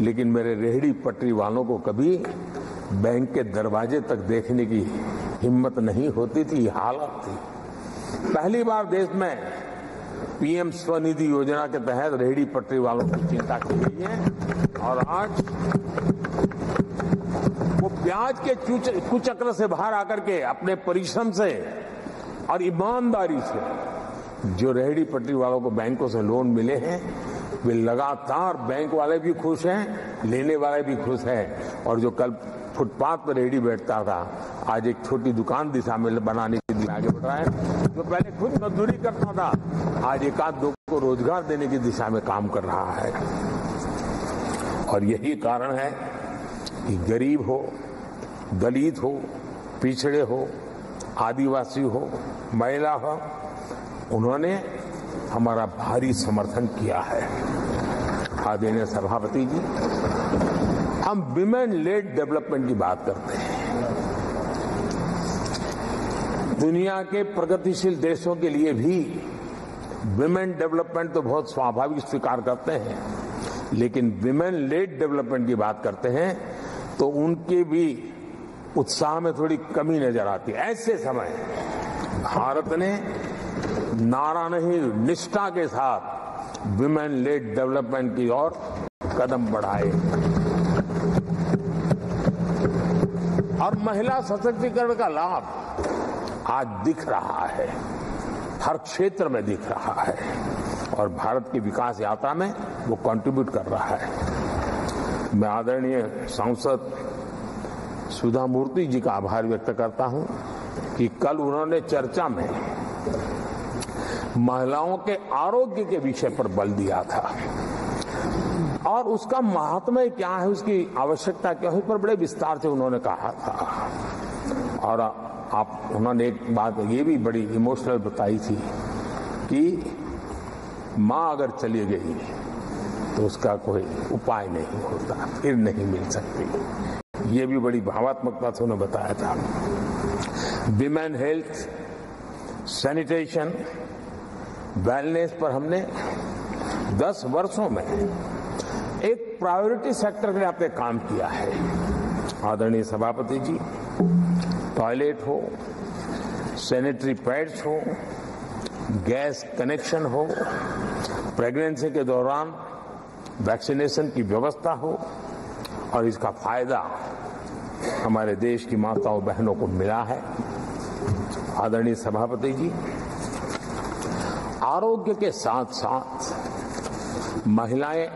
A: लेकिन मेरे रेहड़ी पटरी वालों को कभी बैंक के दरवाजे तक देखने की हिम्मत नहीं होती थी, हालत थी। पहली बार देश में पीएम स्वनिधि योजना के तहत रेहड़ी पटरी वालों की चिंता की गई है और आज वो ब्याज के कुचक्र से बाहर आकर के अपने परिश्रम से और ईमानदारी से जो रेहड़ी पटरी वालों को बैंकों से लोन मिले हैं, वे लगातार बैंक वाले भी खुश हैं, लेने वाले भी खुश हैं। और जो कल फुटपाथ पर रेहड़ी बैठता था, आज एक छोटी दुकान दिशा में बनाने के लिए आगे बढ़ रहा है। जो पहले खुद मजदूरी करता था, आज एक आध दो को रोजगार देने की दिशा में काम कर रहा है। और यही कारण है कि गरीब हो, दलित हो, पिछड़े हो, आदिवासी हो, महिला हो, उन्होंने हमारा भारी समर्थन किया है। आदरणीय सभापति जी, हम विमेन लेड डेवलपमेंट की बात करते हैं। दुनिया के प्रगतिशील देशों के लिए भी विमेन डेवलपमेंट तो बहुत स्वाभाविक स्वीकार करते हैं, लेकिन विमेन लेड डेवलपमेंट की बात करते हैं तो उनके भी उत्साह में थोड़ी कमी नजर आती है। ऐसे समय भारत ने नारा नहीं, निष्ठा के साथ विमेन लेड डेवलपमेंट की ओर कदम बढ़ाए और महिला सशक्तिकरण का लाभ आज दिख रहा है, हर क्षेत्र में दिख रहा है और भारत की विकास यात्रा में वो कंट्रीब्यूट कर रहा है। मैं आदरणीय सांसद सुधा मूर्ति जी का आभार व्यक्त करता हूं कि कल उन्होंने चर्चा में महिलाओं के आरोग्य के विषय पर बल दिया था और उसका महात्म्य क्या है, उसकी आवश्यकता क्या है, पर बड़े विस्तार से उन्होंने कहा था। और उन्होंने एक बात ये भी बड़ी इमोशनल बताई थी कि माँ अगर चली गई तो उसका कोई उपाय नहीं होता, फिर नहीं मिल सकती। ये भी बड़ी भावात्मकता से उन्होंने बताया था। विमेन हेल्थ, सैनिटेशन, वेलनेस पर हमने 10 वर्षों में एक प्रायोरिटी सेक्टर के लिए आपने काम किया है। आदरणीय सभापति जी, टॉयलेट हो, सैनिटरी पैड्स हो, गैस कनेक्शन हो, प्रेगनेंसी के दौरान वैक्सीनेशन की व्यवस्था हो और इसका फायदा हमारे देश की माताओं बहनों को मिला है। आदरणीय सभापति जी, आरोग्य के साथ साथ महिलाएं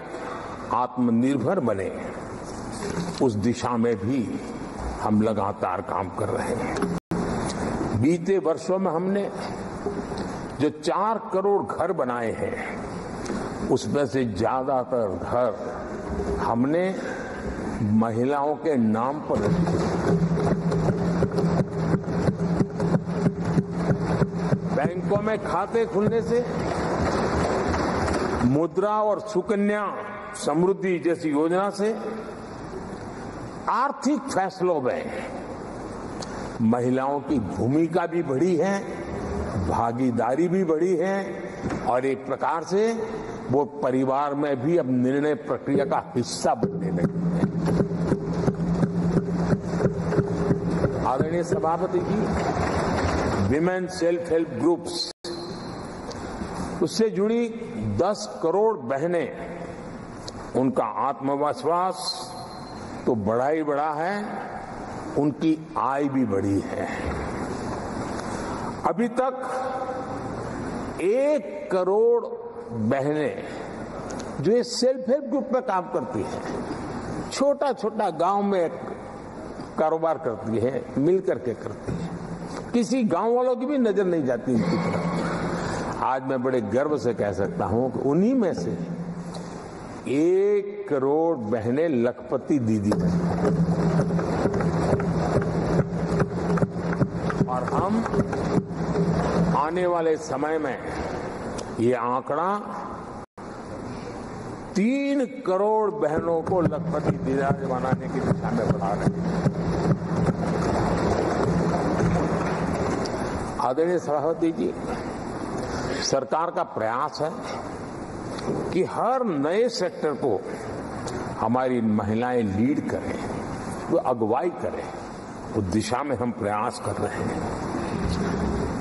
A: आत्मनिर्भर बने, उस दिशा में भी हम लगातार काम कर रहे हैं। बीते वर्षों में हमने जो 4 करोड़ घर बनाए हैं, उसमें से ज्यादातर घर हमने महिलाओं के नाम पर रखे। बैंकों में खाते खुलने से, मुद्रा और सुकन्या समृद्धि जैसी योजना से आर्थिक फैसलों में महिलाओं की भूमिका भी बढ़ी है, भागीदारी भी बढ़ी है और एक प्रकार से वो परिवार में भी अब निर्णय प्रक्रिया का हिस्सा बनने लगी है। आदरणीय सभापति जी, विमेन सेल्फ हेल्प ग्रुप्स, उससे जुड़ी 10 करोड़ बहनें, उनका आत्मविश्वास तो बढ़ा ही बढ़ा है, उनकी आय भी बढ़ी है। अभी तक 1 करोड़ बहनें जो ये सेल्फ हेल्प ग्रुप में काम करती हैं, छोटा छोटा गांव में कारोबार करती है, मिल करके करती है, किसी गांव वालों की भी नजर नहीं जाती इनकी तरफ। आज मैं बड़े गर्व से कह सकता हूं कि उन्हीं में से 1 करोड़ बहनें लखपति दीदी हैं और हम आने वाले समय में ये आंकड़ा 3 करोड़ बहनों को लखपति दीदी बनाने की दिशा में बढ़ा रहे हैं। आदरणीय सभापति जी, सरकार का प्रयास है कि हर नए सेक्टर को हमारी महिलाएं लीड करें, वो अगुवाई करें, उस दिशा में हम प्रयास कर रहे हैं।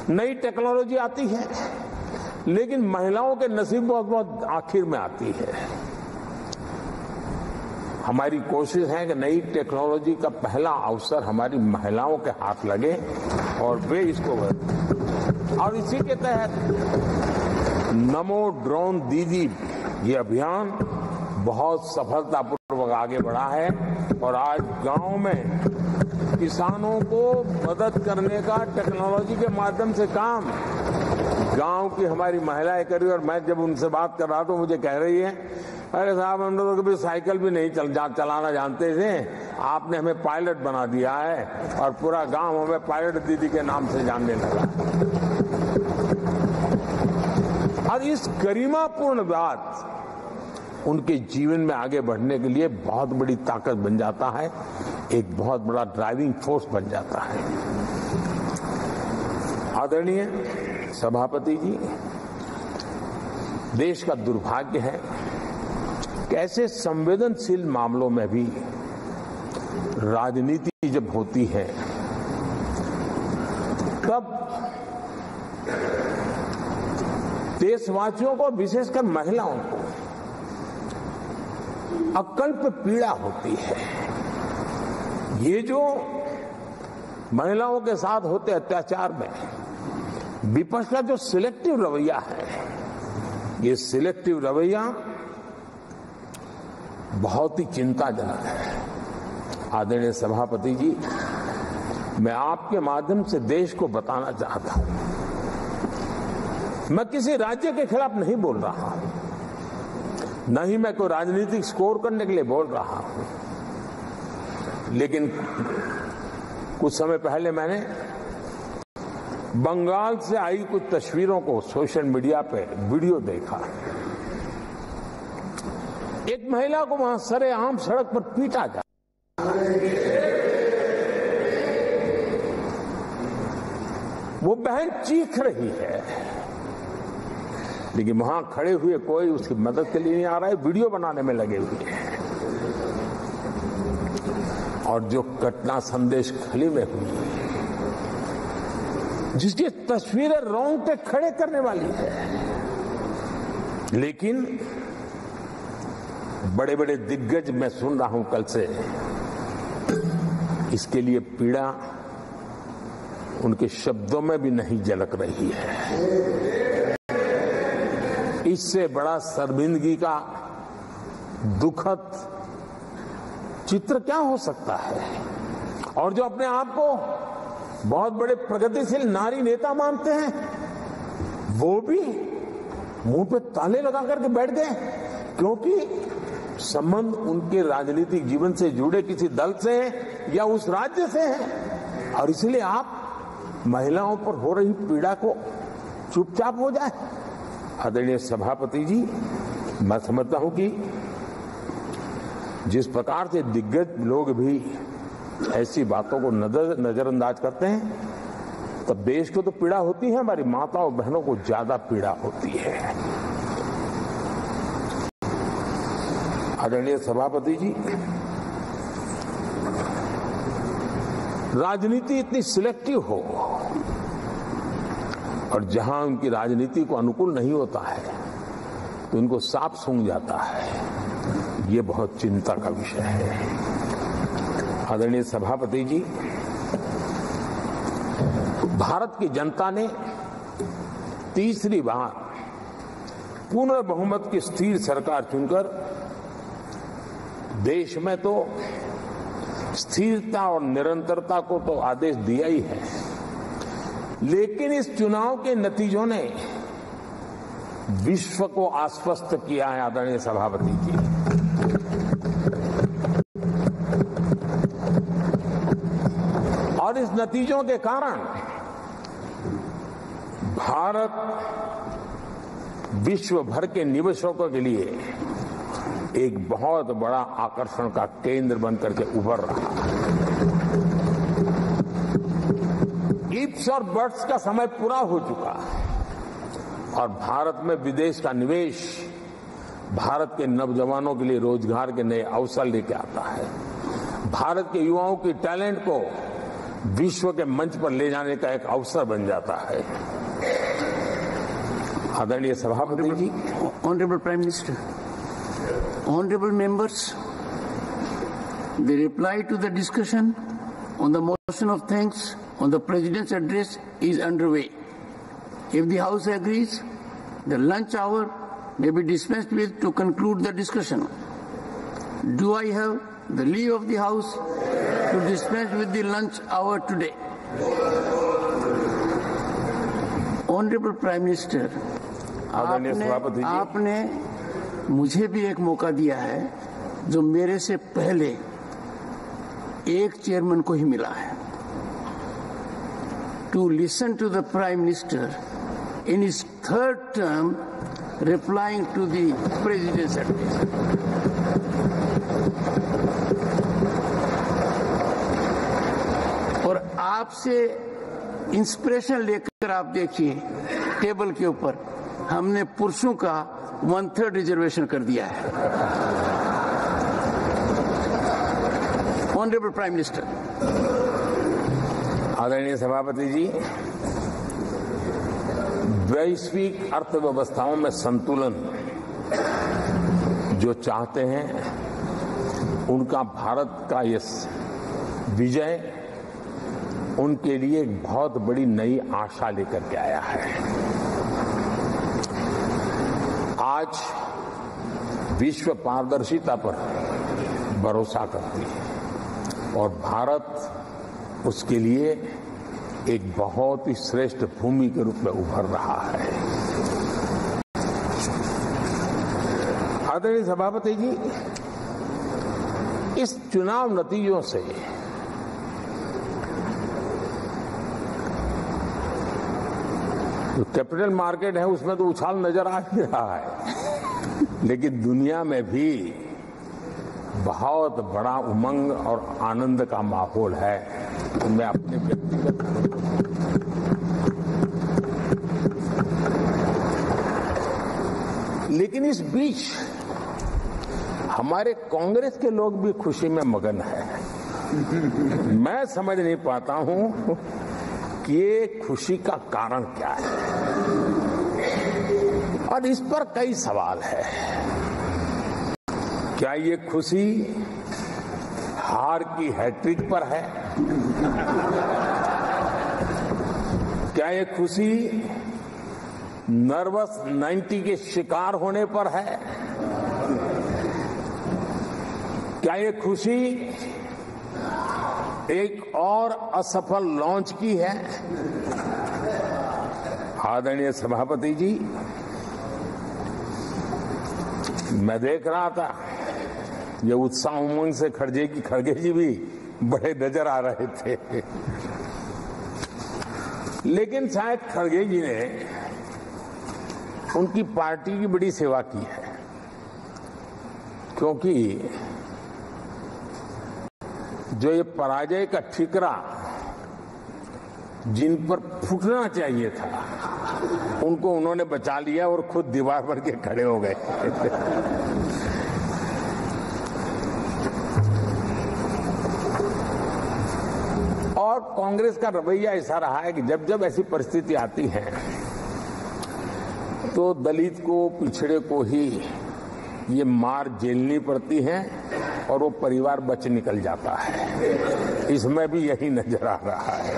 A: नई टेक्नोलॉजी आती है, लेकिन महिलाओं के नसीब बहुत बहुत आखिर में आती है। हमारी कोशिश है कि नई टेक्नोलॉजी का पहला अवसर हमारी महिलाओं के हाथ लगे और वे इसको और इसी के तहत नमो ड्रोन दीदी ये अभियान बहुत सफलतापूर्वक आगे बढ़ा है और आज गांव में किसानों को मदद करने का टेक्नोलॉजी के माध्यम से काम गांव की हमारी महिलाएं कर रही। और मैं जब उनसे बात कर रहा तो मुझे कह रही है, अरे साहब हम लोग कभी साइकिल भी नहीं चलाना जानते थे, आपने हमें पायलट बना दिया है और पूरा गांव हमें पायलट दीदी के नाम से जानने लगा। और इस गरिमापूर्ण बात उनके जीवन में आगे बढ़ने के लिए बहुत बड़ी ताकत बन जाता है, एक बहुत बड़ा ड्राइविंग फोर्स बन जाता है। आदरणीय सभापति जी, देश का दुर्भाग्य है कि ऐसे संवेदनशील मामलों में भी राजनीति जब होती है तब देशवासियों को, विशेषकर महिलाओं को अकल्प पीड़ा होती है। ये जो महिलाओं के साथ होते अत्याचार में विपक्ष का जो सिलेक्टिव रवैया है, ये सिलेक्टिव रवैया बहुत ही चिंताजनक है। आदरणीय सभापति जी, मैं आपके माध्यम से देश को बताना चाहता हूं, मैं किसी राज्य के खिलाफ नहीं बोल रहा हूं, न ही मैं कोई राजनीतिक स्कोर करने के लिए बोल रहा हूं, लेकिन कुछ समय पहले मैंने बंगाल से आई कुछ तस्वीरों को सोशल मीडिया पे वीडियो देखा। एक महिला को वहां सरेआम सड़क पर पीटा जा, वो बहन चीख रही है, लेकिन वहां खड़े हुए कोई उसकी मदद के लिए नहीं आ रहा है, वीडियो बनाने में लगे हुए हैं। और जो घटना संदेश खली में हुई, जिसकी तस्वीरें रोंगटे खड़े करने वाली है, लेकिन बड़े बड़े दिग्गज, मैं सुन रहा हूं कल से, इसके लिए पीड़ा उनके शब्दों में भी नहीं झलक रही है। इससे बड़ा शर्मिंदगी का दुखद चित्र क्या हो सकता है? और जो अपने आप को बहुत बड़े प्रगतिशील नारी नेता मानते हैं, वो भी मुंह पे ताले लगा करके बैठ गए, क्योंकि संबंध उनके राजनीतिक जीवन से जुड़े किसी दल से है या उस राज्य से है, और इसलिए आप महिलाओं पर हो रही पीड़ा को चुपचाप हो जाए। आदरणीय सभापति जी, मैं समझता हूं कि जिस प्रकार से दिग्गज लोग भी ऐसी बातों को नजरअंदाज करते हैं, तब देश को तो पीड़ा होती है, हमारी माताओं और बहनों को ज्यादा पीड़ा होती है। आदरणीय सभापति जी, राजनीति इतनी सिलेक्टिव हो और जहां उनकी राजनीति को अनुकूल नहीं होता है तो इनको साफ सूंघ जाता है, ये बहुत चिंता का विषय है। आदरणीय सभापति जी, भारत की जनता ने तीसरी बार पूर्ण बहुमत की स्थिर सरकार चुनकर देश में तो स्थिरता और निरंतरता को तो आदेश दिया ही है, लेकिन इस चुनाव के नतीजों ने विश्व को आश्वस्त किया है। आदरणीय सभापति जी, और इस नतीजों के कारण भारत विश्व भर के निवेशकों के लिए एक बहुत बड़ा आकर्षण का केंद्र बनकर के उभर रहा है। इफ्स और बट्स का समय पूरा हो चुका है और भारत में विदेश का निवेश भारत के नौजवानों के लिए रोजगार के नए अवसर लेके आता है, भारत के युवाओं की टैलेंट को विश्व के मंच पर ले जाने का एक अवसर बन जाता है। आदरणीय सभापति ji,
B: honourable prime minister, honorable members, the reply to the discussion on the motion of thanks on the President's address is underway. If the House agrees, the lunch hour may be dispensed with to conclude the discussion. Do I have the leave of the House to dispense with the lunch hour today? Honorable Prime Minister, आपने मुझे भी एक मौका दिया है जो मेरे से पहले एक चेयरमैन को ही मिला है, to listen to the prime minister in his third term replying to the President's address. और आपसे इंस्पिरेशन लेकर आप देखिए, टेबल के ऊपर हमने पुरुषों का 1/3 रिजर्वेशन कर दिया है। Honourable prime minister.
A: आदरणीय सभापति जी, वैश्विक अर्थव्यवस्थाओं में संतुलन जो चाहते हैं, उनका भारत का ये विजय उनके लिए एक बहुत बड़ी नई आशा लेकर के आया है। आज विश्व पारदर्शिता पर भरोसा करती है और भारत उसके लिए एक बहुत ही श्रेष्ठ भूमि के रूप में उभर रहा है। आदरणीय सभापति जी, इस चुनाव नतीजों से जो कैपिटल मार्केट है उसमें तो उछाल नजर आ ही रहा है, लेकिन दुनिया में भी बहुत बड़ा उमंग और आनंद का माहौल है। तो मैं अपने व्यक्तिगत लेकिन इस बीच हमारे कांग्रेस के लोग भी खुशी में मगन हैं। मैं समझ नहीं पाता हूं कि ये खुशी का कारण क्या है, और इस पर कई सवाल है। क्या ये खुशी हार की हैट्रिक पर है? क्या ये खुशी नर्वस 90 के शिकार होने पर है? क्या ये खुशी एक और असफल लॉन्च की है? आदरणीय सभापति जी, मैं देख रहा था ये उत्साह उमंग से खड़गे जी भी बड़े नजर आ रहे थे, लेकिन शायद खड़गे जी ने उनकी पार्टी की बड़ी सेवा की है, क्योंकि जो ये पराजय का ठिकरा जिन पर फूटना चाहिए था, उनको उन्होंने बचा लिया और खुद दीवार पर के खड़े हो गए। और कांग्रेस का रवैया ऐसा रहा है कि जब जब ऐसी परिस्थिति आती है तो दलित को, पिछड़े को ही ये मार झेलनी पड़ती है और वो परिवार बच निकल जाता है। इसमें भी यही नजर आ रहा है।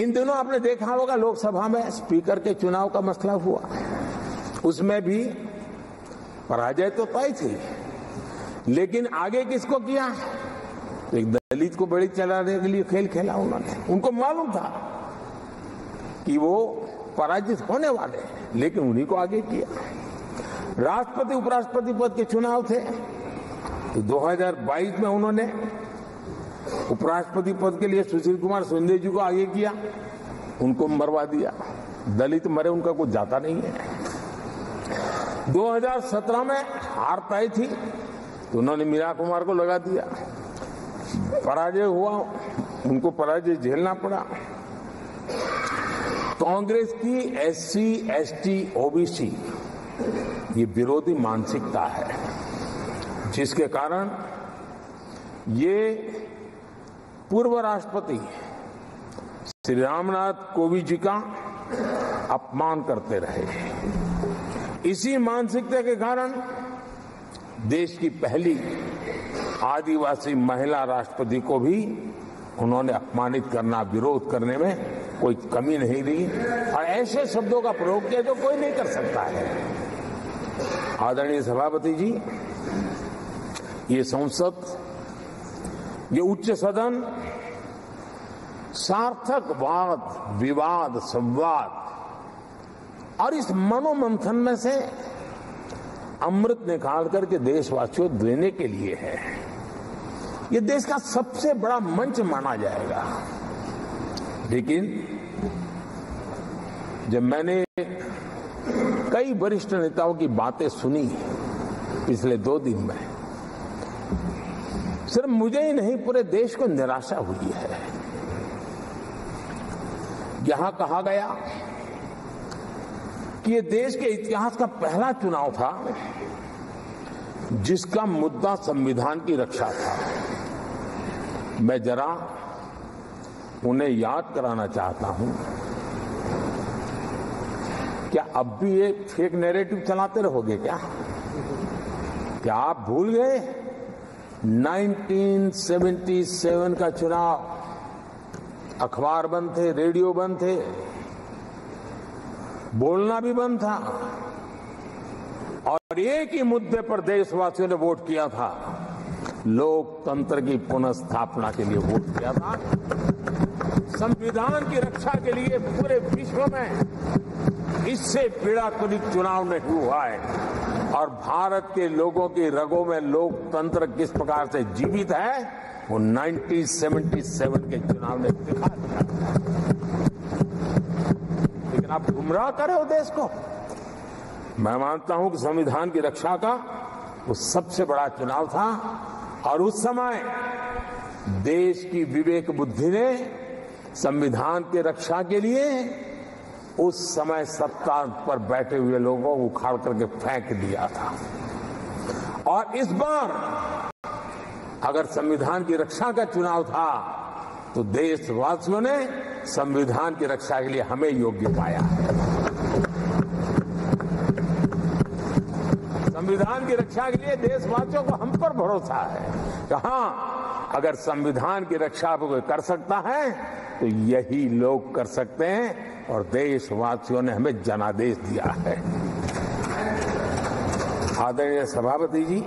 A: इन दिनों आपने देखा होगा लोकसभा में स्पीकर के चुनाव का मसला हुआ, उसमें भी पराजय तो तय थी, लेकिन आगे किसको किया? एक दलित को बड़ी चलाने के लिए खेल खेला उन्होंने। उनको मालूम था कि वो पराजित होने वाले, लेकिन उन्हीं को आगे किया। राष्ट्रपति उपराष्ट्रपति पद के चुनाव थे तो 2022 में उन्होंने उपराष्ट्रपति पद के लिए सुशील कुमार शिंदे जी को आगे किया, उनको मरवा दिया। दलित मरे उनका कुछ जाता नहीं है। 2017 में हार तय थी तो उन्होंने मीरा कुमार को लगा दिया, पराजय हुआ, उनको पराजय झेलना पड़ा। कांग्रेस की एससी, एसटी, ओबीसी ये विरोधी मानसिकता है, जिसके कारण ये पूर्व राष्ट्रपति श्री रामनाथ कोविंद जी का अपमान करते रहे। इसी मानसिकता के कारण देश की पहली आदिवासी महिला राष्ट्रपति को भी उन्होंने अपमानित करना, विरोध करने में कोई कमी नहीं रही और ऐसे शब्दों का प्रयोग किया जो कोई नहीं कर सकता है। आदरणीय सभापति जी, ये संसद, ये उच्च सदन सार्थक वाद, विवाद, संवाद और इस मनोमंथन में से अमृत निकाल करके देशवासियों देने के लिए है। ये देश का सबसे बड़ा मंच माना जाएगा, लेकिन जब मैंने कई वरिष्ठ नेताओं की बातें सुनी पिछले 2 दिन में, सिर्फ मुझे ही नहीं पूरे देश को निराशा हुई है। यहां कहा गया कि ये देश के इतिहास का पहला चुनाव था जिसका मुद्दा संविधान की रक्षा था। मैं जरा उन्हें याद कराना चाहता हूं, क्या अब भी ये फेक नैरेटिव चलाते रहोगे क्या? क्या आप भूल गए 1977 का चुनाव? अखबार बंद थे, रेडियो बंद थे, बोलना भी बंद था और एक ही मुद्दे पर देशवासियों ने वोट किया था, लोकतंत्र की पुनर्स्थापना के लिए वोट किया था। संविधान की रक्षा के लिए पूरे विश्व में इससे पीड़ाकुलित चुनाव नहीं हुआ है और भारत के लोगों की रगों में लोकतंत्र किस प्रकार से जीवित है वो 1977 के चुनाव ने दिखा दिया। लेकिन आप गुमराह कर रहे हो देश को। मैं मानता हूं कि संविधान की रक्षा का वो सबसे बड़ा चुनाव था और उस समय देश की विवेक बुद्धि ने संविधान की रक्षा के लिए उस समय सत्ता पर बैठे हुए लोगों को उखाड़ करके फेंक दिया था। और इस बार अगर संविधान की रक्षा का चुनाव था तो देशवासियों ने संविधान की रक्षा के लिए हमें योग्य पाया है। संविधान की रक्षा के लिए देशवासियों को हम पर भरोसा है कि हाँ, अगर संविधान की रक्षा कोई कर सकता है तो यही लोग कर सकते हैं और देशवासियों ने हमें जनादेश दिया है। आदरणीय सभापति जी,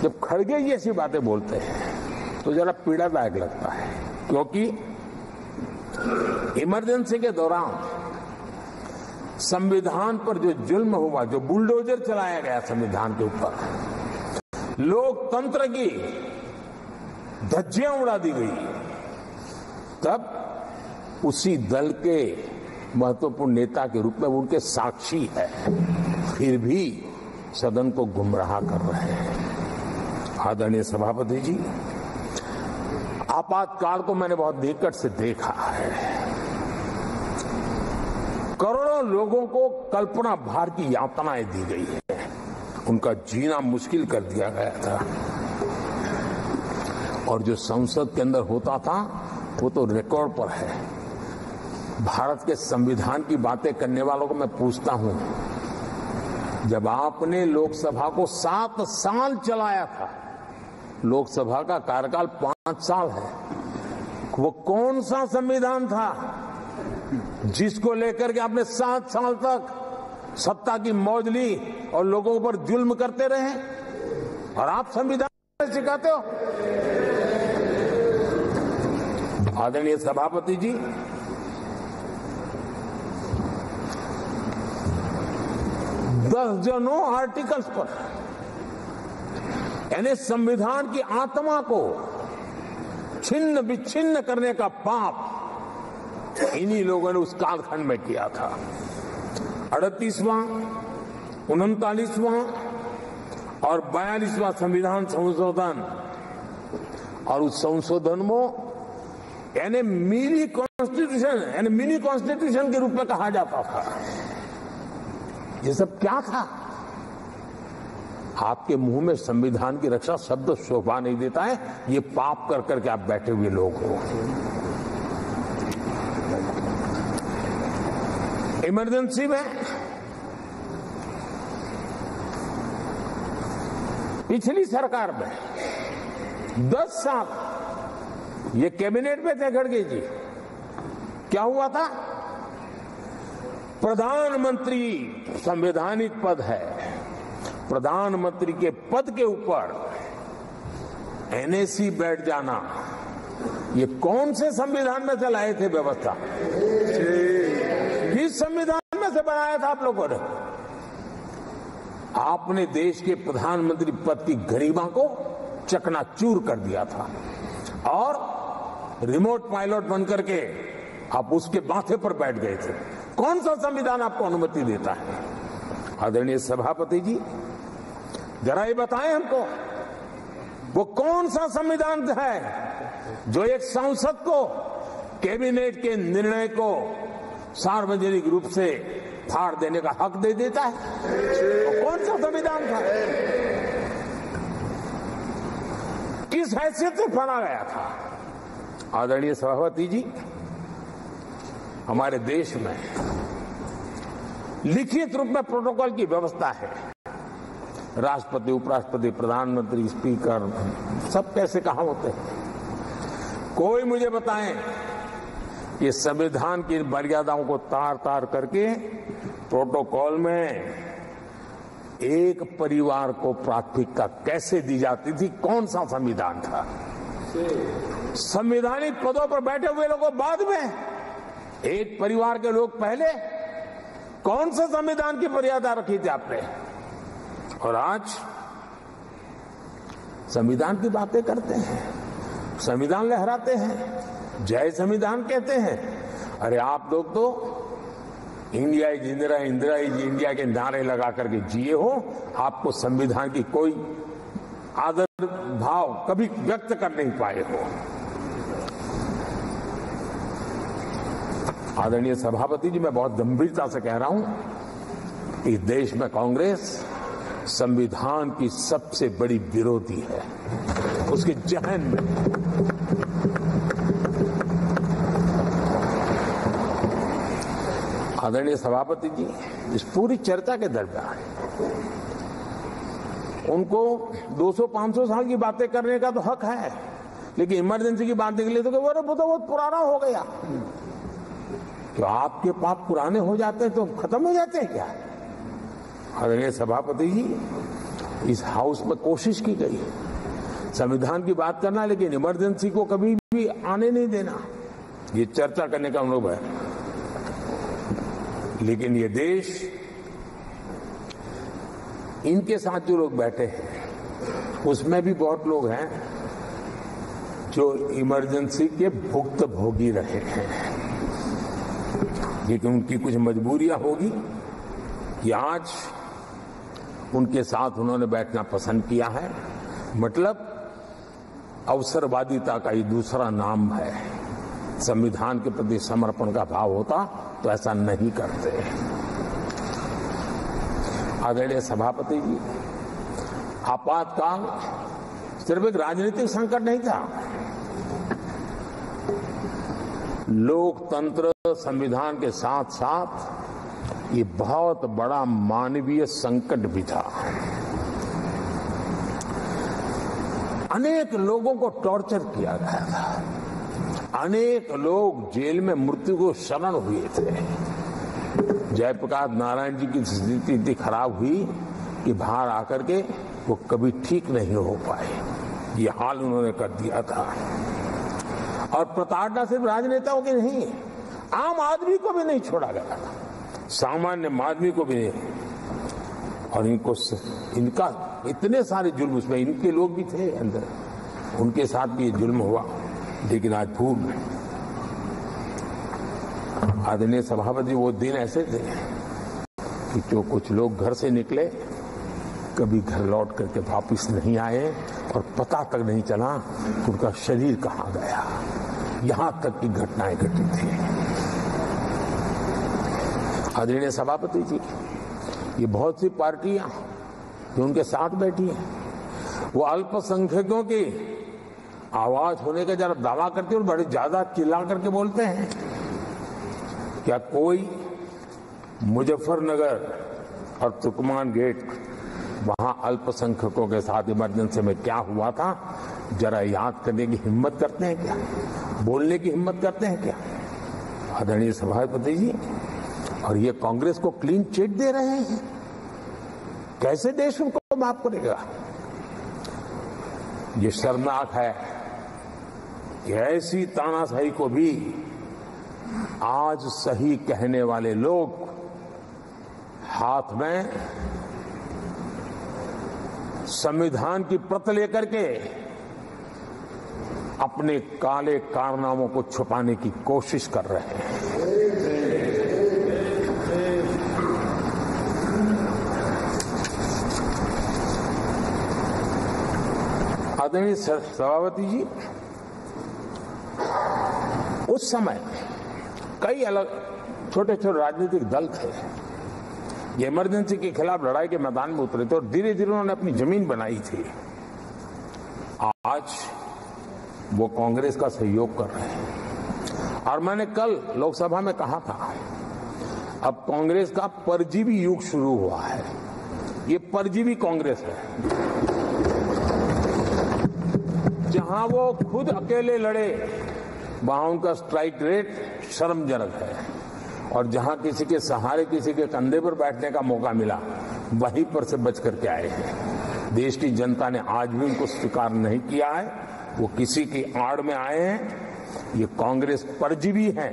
A: जब खड़गे ये ऐसी बातें बोलते हैं तो जरा पीड़ादायक लगता है, क्योंकि इमरजेंसी के दौरान संविधान पर जो जुल्म हुआ, जो बुलडोजर चलाया गया संविधान के ऊपर, लोकतंत्र की धज्जियां उड़ा दी गई, तब उसी दल के महत्वपूर्ण नेता के रूप में उनके साक्षी है, फिर भी सदन को गुमराह कर रहे हैं। आदरणीय सभापति जी, आपातकाल को मैंने बहुत निकट से देखा है। करोड़ों लोगों को कल्पना भार की यातनाएं दी गई है, उनका जीना मुश्किल कर दिया गया था और जो संसद के अंदर होता था वो तो रिकॉर्ड पर है। भारत के संविधान की बातें करने वालों को मैं पूछता हूं, जब आपने लोकसभा को 7 साल चलाया था, लोकसभा का कार्यकाल 5 साल है, वो कौन सा संविधान था जिसको लेकर के आपने 7 साल तक सत्ता की मौज ली और लोगों पर जुल्म करते रहे? और आप संविधान सिखाते हो? आदरणीय सभापति जी, दर्जनों आर्टिकल्स पर, यानी संविधान की आत्मा को छिन्न विच्छिन्न करने का पाप इन्हीं लोगों ने उस कालखंड में किया था। 38वां, 39वां और 42वां संविधान संशोधन, और उस संशोधन में यानी मिनी कॉन्स्टिट्यूशन के रूप में कहा जाता था। ये सब क्या था? आपके मुंह में संविधान की रक्षा शब्द शोभा नहीं देता है। ये पाप कर करके आप बैठे हुए लोग हो। इमरजेंसी में पिछली सरकार में 10 साल ये कैबिनेट में थे खड़गे जी, क्या हुआ था? प्रधानमंत्री संवैधानिक पद है, प्रधानमंत्री के पद के ऊपर एनएसी बैठ जाना, ये कौन से संविधान में से लाए थे व्यवस्था? किस संविधान में से बनाया था आप लोगों ने? आपने देश के प्रधानमंत्री पद की गरिमा को चकनाचूर कर दिया था और रिमोट पायलट बनकर के आप उसके माथे पर बैठ गए थे। कौन सा संविधान आपको अनुमति देता है? आदरणीय सभापति जी, जरा ये बताएं हमको, वो कौन सा संविधान है जो एक सांसद को कैबिनेट के निर्णय को सार्वजनिक रूप से फाड़ देने का हक दे देता है? वो कौन सा संविधान था? किस हैसियत से फाड़ा गया था? आदरणीय सभापति जी, हमारे देश में लिखित रूप में प्रोटोकॉल की व्यवस्था है। राष्ट्रपति, उपराष्ट्रपति, प्रधानमंत्री, स्पीकर सब कैसे कहां होते हैं? कोई मुझे बताएं कि संविधान की मर्यादाओं को तार तार करके प्रोटोकॉल में एक परिवार को प्राथमिकता कैसे दी जाती थी? कौन सा संविधान था? संवैधानिक पदों पर बैठे हुए लोगों बाद में, एक परिवार के लोग पहले। कौन सा संविधान की मर्यादा रखी थी आपने? और आज संविधान की बातें करते हैं, संविधान लहराते हैं, जय संविधान कहते हैं। अरे आप लोग तो India is Indira, Indira is India के नारे लगा करके जिए हो। आपको संविधान की कोई आदर भाव कभी व्यक्त कर नहीं पाए हो। आदरणीय सभापति जी, मैं बहुत गंभीरता से कह रहा हूं कि देश में कांग्रेस संविधान की सबसे बड़ी विरोधी है। उसके जहन में आदरणीय सभापति जी, इस पूरी चर्चा के दरमियान उनको 200-500 साल की बातें करने का तो हक है, लेकिन इमरजेंसी की बात निकले तो वो तो बहुत पुराना हो गया। तो आपके पाप पुराने हो जाते हैं तो खत्म हो जाते हैं क्या? आदरणीय सभापति जी, इस हाउस में कोशिश की गई संविधान की बात करना, लेकिन इमरजेंसी को कभी भी आने नहीं देना। ये चर्चा करने का अनुभव है, लेकिन ये देश, इनके साथ जो लोग बैठे हैं उसमें भी बहुत लोग हैं जो इमरजेंसी के भुक्तभोगी रहे हैं, लेकिन उनकी कुछ मजबूरियां होगी कि आज उनके साथ उन्होंने बैठना पसंद किया है। मतलब अवसरवादिता का ये दूसरा नाम है। संविधान के प्रति समर्पण का भाव होता तो ऐसा नहीं करते। आदरणीय सभापति जी, आपातकाल सिर्फ एक राजनीतिक संकट नहीं था, लोकतंत्र संविधान के साथ साथ ये बहुत बड़ा मानवीय संकट भी था। अनेक लोगों को टॉर्चर किया गया था, अनेक लोग जेल में मृत्यु को शरण हुए थे। जयप्रकाश नारायण जी की स्थिति इतनी खराब हुई कि बाहर आकर के वो कभी ठीक नहीं हो पाए। ये हाल उन्होंने कर दिया था। और प्रताड़ना सिर्फ राजनेताओं की नहीं, आम आदमी को भी नहीं छोड़ा गया था, सामान्य आदमी को भी नहीं। और इनका इतने सारे जुल्म, उसमें इनके लोग भी थे अंदर, उनके साथ भी ये जुल्म हुआ। लेकिन आज भूल गए। आदरणीय सभापति, वो दिन ऐसे थे कि जो कुछ लोग घर से निकले कभी घर लौट करके वापिस नहीं आए और पता तक नहीं चला कि उनका शरीर कहाँ गया। यहां तक की घटनाएं घटी थी। आदरणीय सभापति जी, ये बहुत सी पार्टियां जो उनके साथ बैठी हैं, वो अल्पसंख्यकों की आवाज होने का जरा दावा करते और बड़े ज्यादा चिल्ला करके बोलते हैं। क्या कोई मुजफ्फरनगर और तुर्कमान गेट, वहां अल्पसंख्यकों के साथ इमरजेंसी में क्या हुआ था, जरा याद करने की हिम्मत करते हैं क्या? बोलने की हिम्मत करते हैं क्या? आदरणीय सभापति जी, और ये कांग्रेस को क्लीन चिट दे रहे हैं। कैसे देश उनको माफ करेगा? ये शर्मनाक है कि ऐसी तानाशाही को भी आज सही कहने वाले लोग हाथ में संविधान की प्रत लेकर के अपने काले कारनामों को छुपाने की कोशिश कर रहे हैं। आदरणीय सभापति जी, उस समय कई अलग छोटे छोटे राजनीतिक दल थे, ये इमरजेंसी के खिलाफ लड़ाई के मैदान में उतरे थे और धीरे धीरे उन्होंने अपनी जमीन बनाई थी। आज वो कांग्रेस का सहयोग कर रहे हैं और मैंने कल लोकसभा में कहा था, अब कांग्रेस का परजीवी युग शुरू हुआ है। ये परजीवी कांग्रेस है। जहां वो खुद अकेले लड़े वहां उनका स्ट्राइक रेट शर्मजनक है और जहां किसी के सहारे, किसी के कंधे पर बैठने का मौका मिला वहीं पर से बच करके आए हैं। देश की जनता ने आज भी उनको स्वीकार नहीं किया है, वो किसी की आड़ में आए हैं। ये कांग्रेस परजीवी है,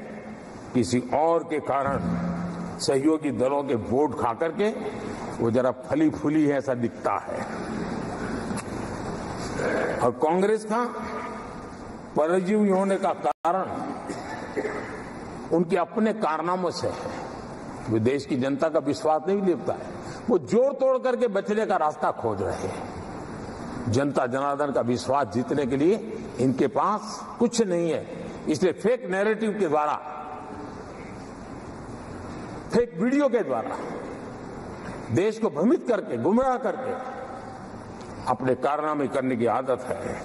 A: किसी और के कारण सहयोगी दलों के वोट खा करके वो जरा फली फूली है ऐसा दिखता है। और कांग्रेस का परजीवी होने का कारण उनके अपने कारनामों से है। वो देश की जनता का विश्वास नहीं लेता है, वो जोड़ तोड़ करके बचने का रास्ता खोज रहे हैं। जनता जनार्दन का विश्वास जीतने के लिए इनके पास कुछ नहीं है, इसलिए फेक नैरेटिव के द्वारा, फेक वीडियो के द्वारा देश को भ्रमित करके, गुमराह करके अपने कारनामे करने की आदत है।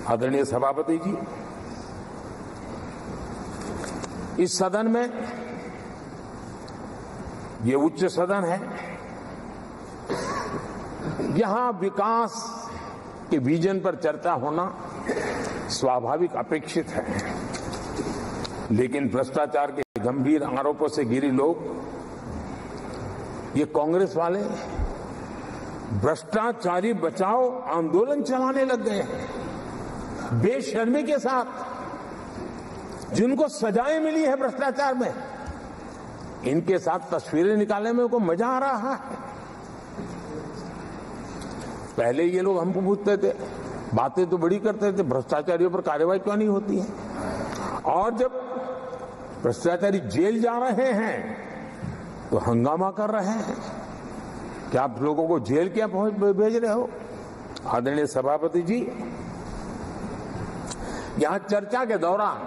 A: आदरणीय सभापति जी, इस सदन में, ये उच्च सदन है, यहां विकास के विजन पर चर्चा होना स्वाभाविक अपेक्षित है, लेकिन भ्रष्टाचार के गंभीर आरोपों से घिरे लोग, ये कांग्रेस वाले भ्रष्टाचारी बचाओ आंदोलन चलाने लग गए हैं बेशर्मी के साथ। जिनको सजाएं मिली है भ्रष्टाचार में, इनके साथ तस्वीरें निकालने में को मजा आ रहा है। पहले ये लोग हमको पूछते थे, बातें तो बड़ी करते थे, भ्रष्टाचारियों पर कार्रवाई क्यों नहीं होती है? और जब भ्रष्टाचारी जेल जा रहे हैं तो हंगामा कर रहे हैं। क्या आप लोगों को जेल क्या भेज रहे हो? आदरणीय सभापति जी, यहां चर्चा के दौरान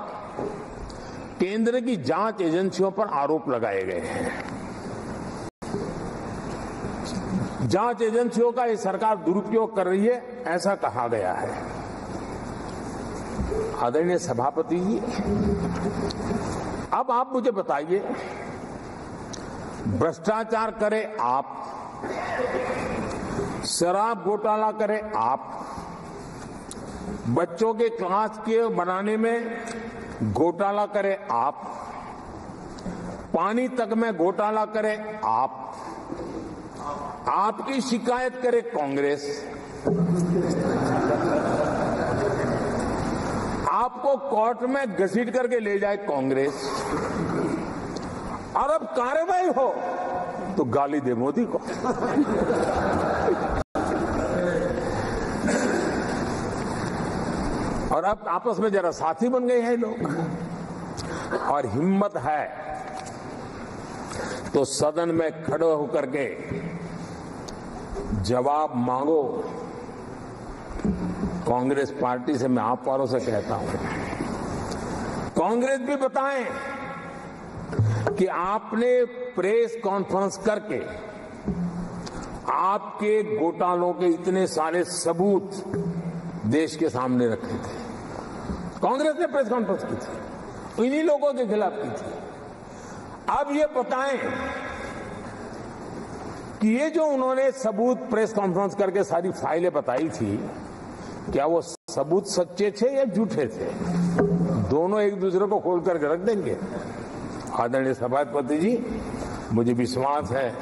A: केंद्र की जांच एजेंसियों पर आरोप लगाए गए हैं। जांच एजेंसियों का ये सरकार दुरुपयोग कर रही है, ऐसा कहा गया है। आदरणीय सभापति जी, अब आप मुझे बताइए, भ्रष्टाचार करे आप, शराब घोटाला करे आप, बच्चों के क्लास के बनाने में घोटाला करे आप, पानी तक में घोटाला करे आप, आपकी शिकायत करे कांग्रेस, आपको कोर्ट में घसीट करके ले जाए कांग्रेस, और अब कार्रवाई हो तो गाली दे मोदी को। और अब आपस में जरा साथी बन गए हैं लोग। और हिम्मत है तो सदन में खड़े होकर के जवाब मांगो। कांग्रेस पार्टी से मैं आप वालों से कहता हूं, कांग्रेस भी बताएं कि आपने प्रेस कॉन्फ्रेंस करके आपके घोटालों के इतने सारे सबूत देश के सामने रखे थे। कांग्रेस ने प्रेस कॉन्फ्रेंस की थी, इन्हीं लोगों के खिलाफ की थी। अब ये बताएं कि ये जो उन्होंने सबूत प्रेस कॉन्फ्रेंस करके सारी फाइलें बताई थी, क्या वो सबूत सच्चे थे या झूठे थे? दोनों एक दूसरे को खोल करके रख देंगे। आदरणीय सभापति जी, मुझे विश्वास है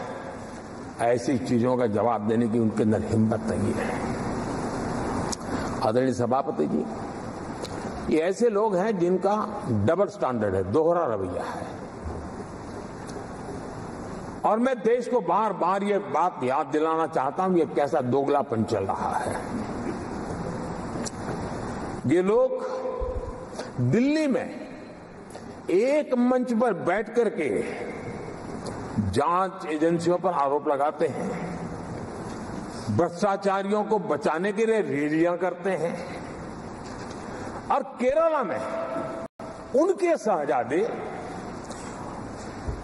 A: ऐसी चीजों का जवाब देने की उनके अंदर हिम्मत नहीं है। आदरणीय सभापति जी, ये ऐसे लोग हैं जिनका डबल स्टैंडर्ड है, दोहरा रवैया है। और मैं देश को बार बार ये बात याद दिलाना चाहता हूं, ये कैसा दोगलापन चल रहा है। ये लोग दिल्ली में एक मंच पर बैठ करके जांच एजेंसियों पर आरोप लगाते हैं, भ्रष्टाचारियों को बचाने के लिए रैलियां करते हैं और केरला में उनके शहजादे,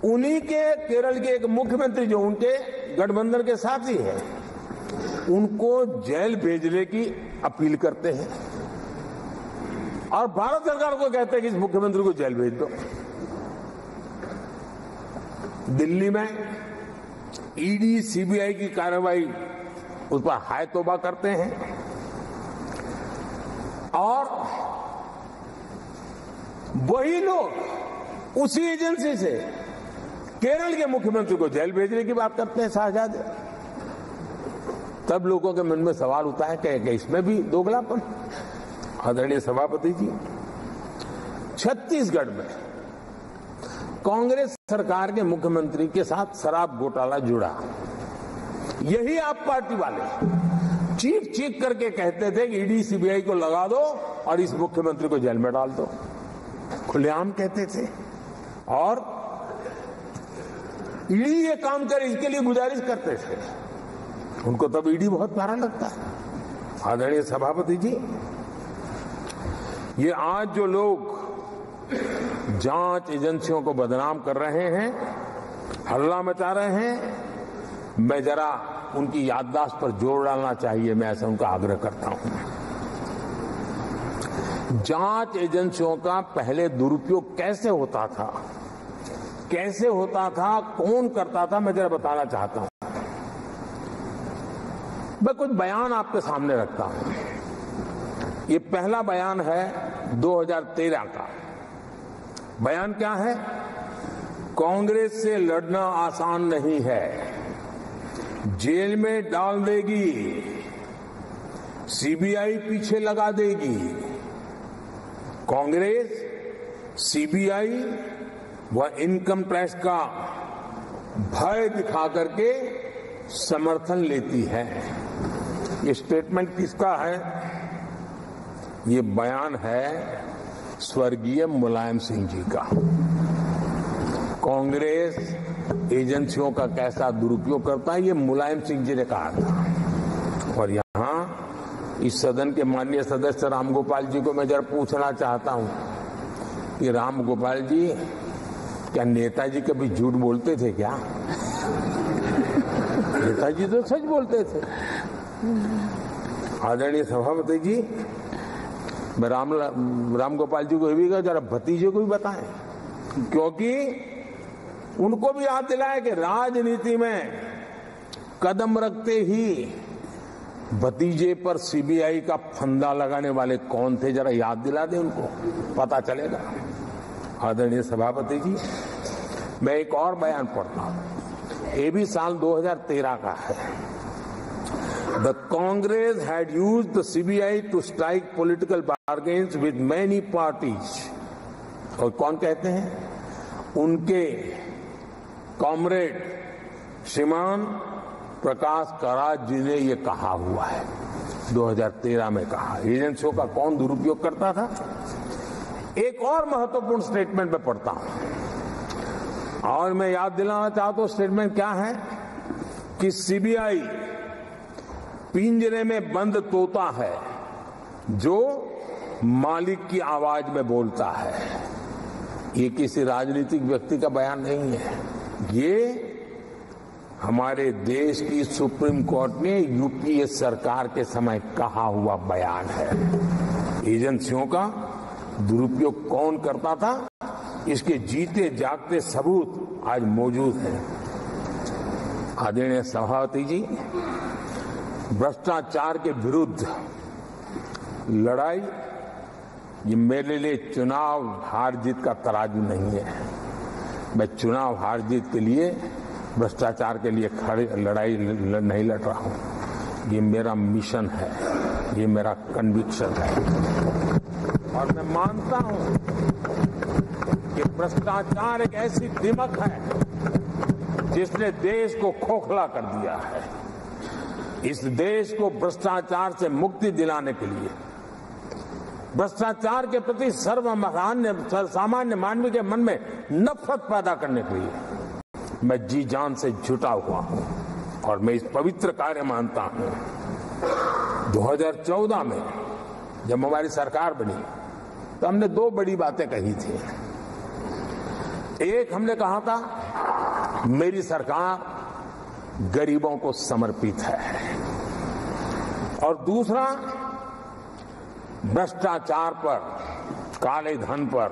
A: उन्हीं के केरल के एक मुख्यमंत्री जो उनके गठबंधन के साथी हैं, उनको जेल भेजने की अपील करते हैं और भारत सरकार को कहते हैं कि इस मुख्यमंत्री को जेल भेज दो। दिल्ली में ईडी सीबीआई की कार्रवाई उस पर हाय तौबा करते हैं और वही लोग उसी एजेंसी से केरल के मुख्यमंत्री को जेल भेजने की बात करते हैं शहजादे। तब लोगों के मन में सवाल उठता है कि इसमें भी दोगलापन। आदरणीय सभापति जी, छत्तीसगढ़ में कांग्रेस सरकार के मुख्यमंत्री के साथ शराब घोटाला जुड़ा। यही आप पार्टी वाले चीख चीख करके कहते थे कि ईडी सीबीआई को लगा दो और इस मुख्यमंत्री को जेल में डाल दो, खुलेआम कहते थे और ईडी ये काम करे इसके लिए गुजारिश करते थे। उनको तब ईडी बहुत प्यारा लगता है। आदरणीय सभापति जी, ये आज जो लोग जांच एजेंसियों को बदनाम कर रहे हैं, हल्ला मचा रहे हैं, मैं जरा उनकी याददाश्त पर जोर डालना चाहिए, मैं ऐसा उनका आग्रह करता हूं। जांच एजेंसियों का पहले दुरुपयोग कैसे होता था, कौन करता था, मैं जरा बताना चाहता हूं। मैं कुछ बयान आपके सामने रखता हूं। ये पहला बयान है 2013 का। बयान क्या है? कांग्रेस से लड़ना आसान नहीं है, जेल में डाल देगी, सीबीआई पीछे लगा देगी। कांग्रेस सीबीआई व इनकम टैक्स का भय दिखा करके समर्थन लेती है। ये स्टेटमेंट किसका है? ये बयान है स्वर्गीय मुलायम सिंह जी का। कांग्रेस एजेंसियों का कैसा दुरुपयोग करता है, ये मुलायम सिंह जी ने कहा था। और यहां इस सदन के माननीय सदस्य रामगोपाल जी को मैं जरा पूछना चाहता हूं कि रामगोपाल जी, क्या नेताजी कभी झूठ बोलते थे क्या? नेताजी तो सच बोलते थे। आदरणीय सभापति जी, मैं रामगोपाल जी को भी कहा जरा भतीजे को भी बताएं, क्योंकि उनको भी याद दिलाया कि राजनीति में कदम रखते ही भतीजे पर सीबीआई का फंदा लगाने वाले कौन थे, जरा याद दिला दें उनको, पता चलेगा। आदरणीय सभापति जी, मैं एक और बयान पढ़ता हूं, ये भी साल 2013 का है। The Congress had used the CBI to strike political bargains with many parties. और कौन कहते हैं? उनके कॉमरेड श्रीमान प्रकाश कराज जी ने ये कहा हुआ है, 2013 में कहा। एजेंसियों का कौन दुरुपयोग करता था? एक और महत्वपूर्ण स्टेटमेंट में पढ़ता हूं और मैं याद दिलाना चाहता हूं स्टेटमेंट क्या है कि सीबीआई पिंजरे में बंद तोता है जो मालिक की आवाज में बोलता है। ये किसी राजनीतिक व्यक्ति का बयान नहीं है, ये हमारे देश की सुप्रीम कोर्ट ने यूपीए सरकार के समय कहा हुआ बयान है। एजेंसियों का दुरुपयोग कौन करता था, इसके जीते जागते सबूत आज मौजूद हैं। आदरणीय सभापति जी, भ्रष्टाचार के विरुद्ध लड़ाई ये मेरे लिए चुनाव हार जीत का तराजू नहीं है। मैं चुनाव हार जीत के लिए, भ्रष्टाचार के लिए लड़ाई नहीं लड़ रहा हूं। ये मेरा मिशन है, ये मेरा कन्विक्शन है और मैं मानता हूं कि भ्रष्टाचार एक ऐसी दिमक है जिसने देश को खोखला कर दिया है। इस देश को भ्रष्टाचार से मुक्ति दिलाने के लिए भ्रष्टाचार के प्रति सामान्य मानव के मन में नफरत पैदा करने के लिए मैं जी जान से जुटा हुआ हूं और मैं इस पवित्र कार्य मानता हूं। 2014 में जब हमारी सरकार बनी तो हमने दो बड़ी बातें कही थी। एक, हमने कहा था मेरी सरकार गरीबों को समर्पित है, और दूसरा, भ्रष्टाचार पर, काले धन पर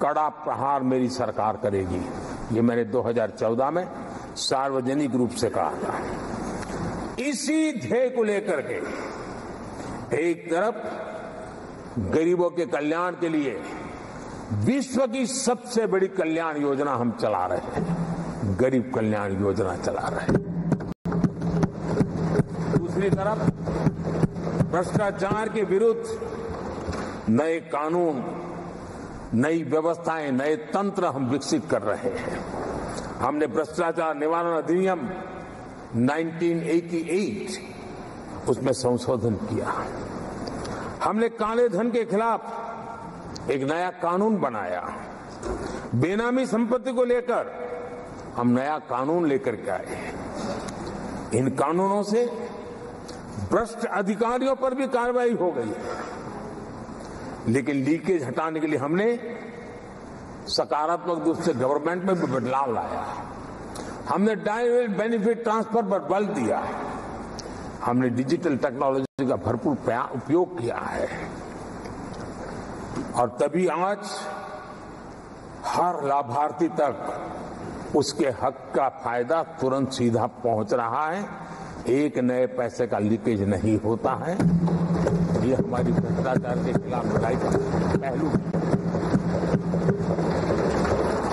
A: कड़ा प्रहार मेरी सरकार करेगी। ये मैंने 2014 में सार्वजनिक रूप से कहा था। इसी ध्येय को लेकर के एक तरफ गरीबों के कल्याण के लिए विश्व की सबसे बड़ी कल्याण योजना हम चला रहे हैं, गरीब कल्याण योजना चला रहे हैं। दूसरी तरफ भ्रष्टाचार के विरुद्ध नए कानून, नई व्यवस्थाएं, नए तंत्र हम विकसित कर रहे हैं। हमने भ्रष्टाचार निवारण अधिनियम 1988 उसमें संशोधन किया। हमने काले धन के खिलाफ एक नया कानून बनाया। बेनामी संपत्ति को लेकर हम नया कानून लेकर के आए। इन कानूनों से भ्रष्ट अधिकारियों पर भी कार्रवाई हो गई, लेकिन लीकेज हटाने के लिए हमने सकारात्मक रूप से गवर्नमेंट में भी बदलाव लाया। हमने डायरेक्ट बेनिफिट ट्रांसफर पर बल दिया। हमने डिजिटल टेक्नोलॉजी का भरपूर उपयोग किया है, और तभी आज हर लाभार्थी तक उसके हक का फायदा तुरंत सीधा पहुंच रहा है। एक नए पैसे का लीकेज नहीं होता है। ये हमारी भ्रष्टाचार के खिलाफ लड़ाई का पहलू है।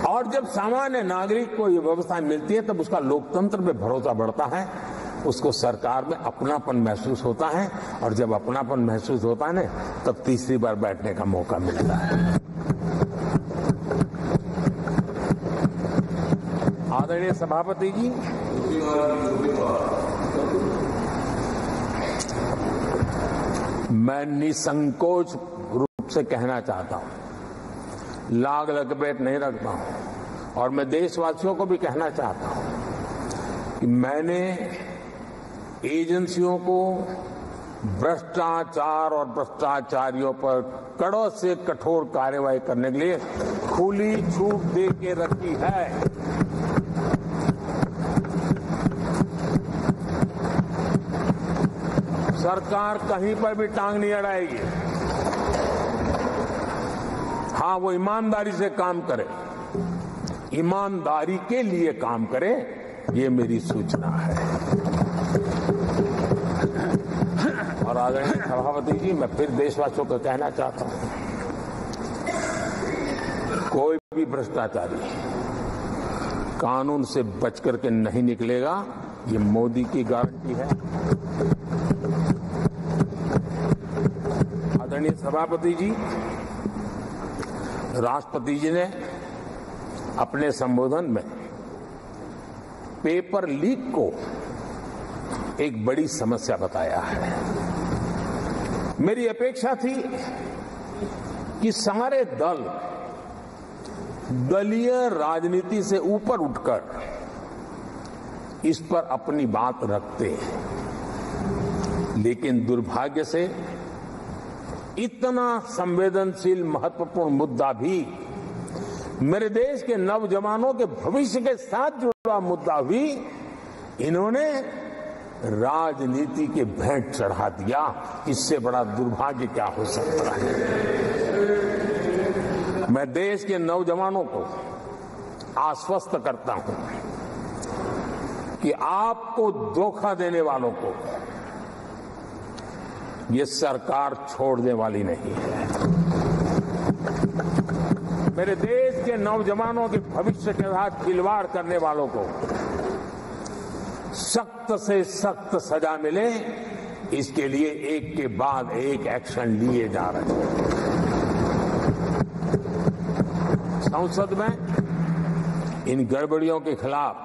A: और जब सामान्य नागरिक को ये व्यवस्था मिलती है तब उसका लोकतंत्र में भरोसा बढ़ता है, उसको सरकार में अपनापन महसूस होता है, और जब अपनापन महसूस होता है ना, तब तीसरी बार बैठने का मौका मिलता है। आदरणीय सभापति जी, मैं निसंकोच रूप से कहना चाहता हूं, लाग लपेट नहीं रखता हूं, और मैं देशवासियों को भी कहना चाहता हूं कि मैंने एजेंसियों को भ्रष्टाचार और भ्रष्टाचारियों पर कड़ों से कठोर कार्रवाई करने के लिए खुली छूट दे के रखी है। सरकार कहीं पर भी टांग नहीं अड़ाएगी। हाँ, वो ईमानदारी से काम करे, ईमानदारी के लिए काम करे, ये मेरी सूचना है। और आदरणीय सभापति जी, मैं फिर देशवासियों को कहना चाहता हूं, कोई भी भ्रष्टाचारी कानून से बच करके नहीं निकलेगा, ये मोदी की गारंटी है। आदरणीय सभापति जी, राष्ट्रपति जी ने अपने संबोधन में पेपर लीक को एक बड़ी समस्या बताया है। मेरी अपेक्षा थी कि सारे दल दलीय राजनीति से ऊपर उठकर इस पर अपनी बात रखते हैं, लेकिन दुर्भाग्य से इतना संवेदनशील महत्वपूर्ण मुद्दा भी, मेरे देश के नौजवानों के भविष्य के साथ जुड़ा मुद्दा भी इन्होंने राजनीति के भेंट चढ़ा दिया। इससे बड़ा दुर्भाग्य क्या हो सकता है। मैं देश के नौजवानों को आश्वस्त करता हूं कि आपको धोखा देने वालों को ये सरकार छोड़ने वाली नहीं है। मेरे देश के नौजवानों के भविष्य के साथ खिलवाड़ करने वालों को सख्त से सख्त सजा मिले, इसके लिए एक के बाद एक एक्शन लिए जा रहे हैं। संसद में इन गड़बड़ियों के खिलाफ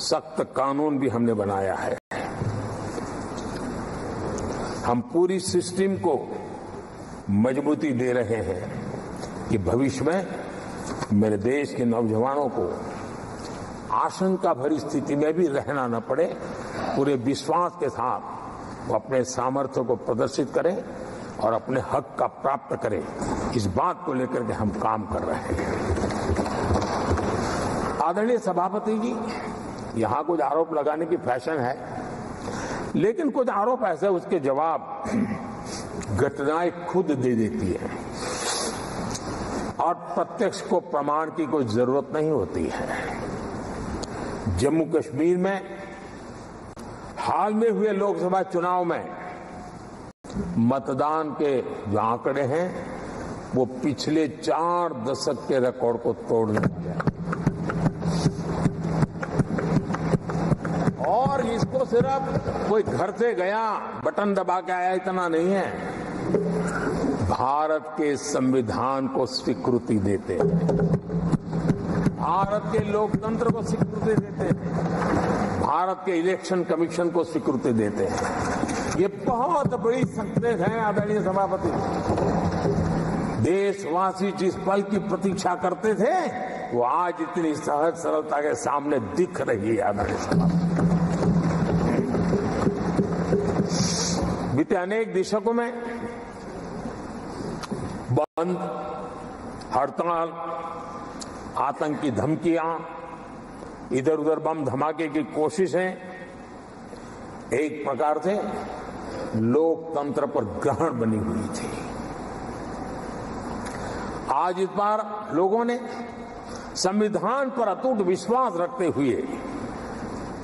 A: सख्त कानून भी हमने बनाया है। हम पूरी सिस्टम को मजबूती दे रहे हैं कि भविष्य में मेरे देश के नौजवानों को आशंका भरी स्थिति में भी रहना न पड़े, पूरे विश्वास के साथ वो अपने सामर्थ्य को प्रदर्शित करें और अपने हक का प्राप्त करें। इस बात को लेकर के हम काम कर रहे हैं। आदरणीय सभापति जी, यहां कुछ आरोप लगाने की फैशन है, लेकिन कुछ आरोप ऐसे उसके जवाब घटनाएं खुद दे देती है और प्रत्यक्ष को प्रमाण की कोई जरूरत नहीं होती है। जम्मू कश्मीर में हाल में हुए लोकसभा चुनाव में मतदान के जो आंकड़े हैं वो पिछले 4 दशक के रिकॉर्ड को तोड़ने वाले हैं। और इसको सिर्फ कोई घर से गया बटन दबा के आया इतना नहीं है, भारत के संविधान को स्वीकृति देते हैं, भारत के लोकतंत्र को स्वीकृति देते हैं, भारत के इलेक्शन कमीशन को स्वीकृति देते हैं। ये बहुत बड़ी सक्सेस है आदरणीय सभापति। देशवासी जिस पल की प्रतीक्षा करते थे वो आज इतनी सहज सरलता के सामने दिख रही है। आदरणीय सभापति, बीते अनेक दशकों में बंद, हड़ताल, आतंकी धमकियां, इधर उधर बम धमाके की कोशिशें एक प्रकार से लोकतंत्र पर ग्रहण बनी हुई थी। आज इस बार लोगों ने संविधान पर अटूट विश्वास रखते हुए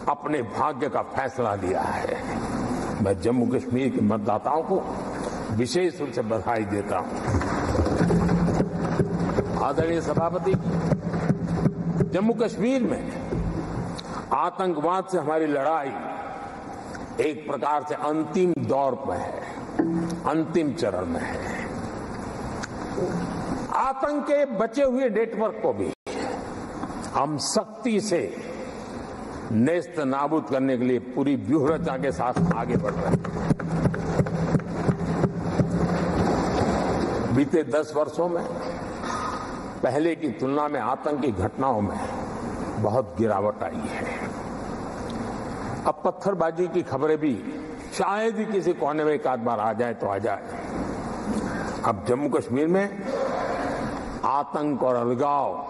A: अपने भाग्य का फैसला लिया है। मैं जम्मू कश्मीर के मतदाताओं को विशेष रूप से बधाई देता हूं। आदरणीय सभापति, जम्मू कश्मीर में आतंकवाद से हमारी लड़ाई एक प्रकार से अंतिम दौर पर है, अंतिम चरण में है। आतंक के बचे हुए नेटवर्क को भी हम सख्ती से नेस्त नाबूद करने के लिए पूरी व्यूहरचना के साथ आगे बढ़ रहे हैं। बीते 10 वर्षों में पहले की तुलना में आतंकी घटनाओं में बहुत गिरावट आई है। अब पत्थरबाजी की खबरें भी शायद ही किसी कोने में एक आध बार आ जाए तो आ जाए। अब जम्मू कश्मीर में आतंक और अलगाव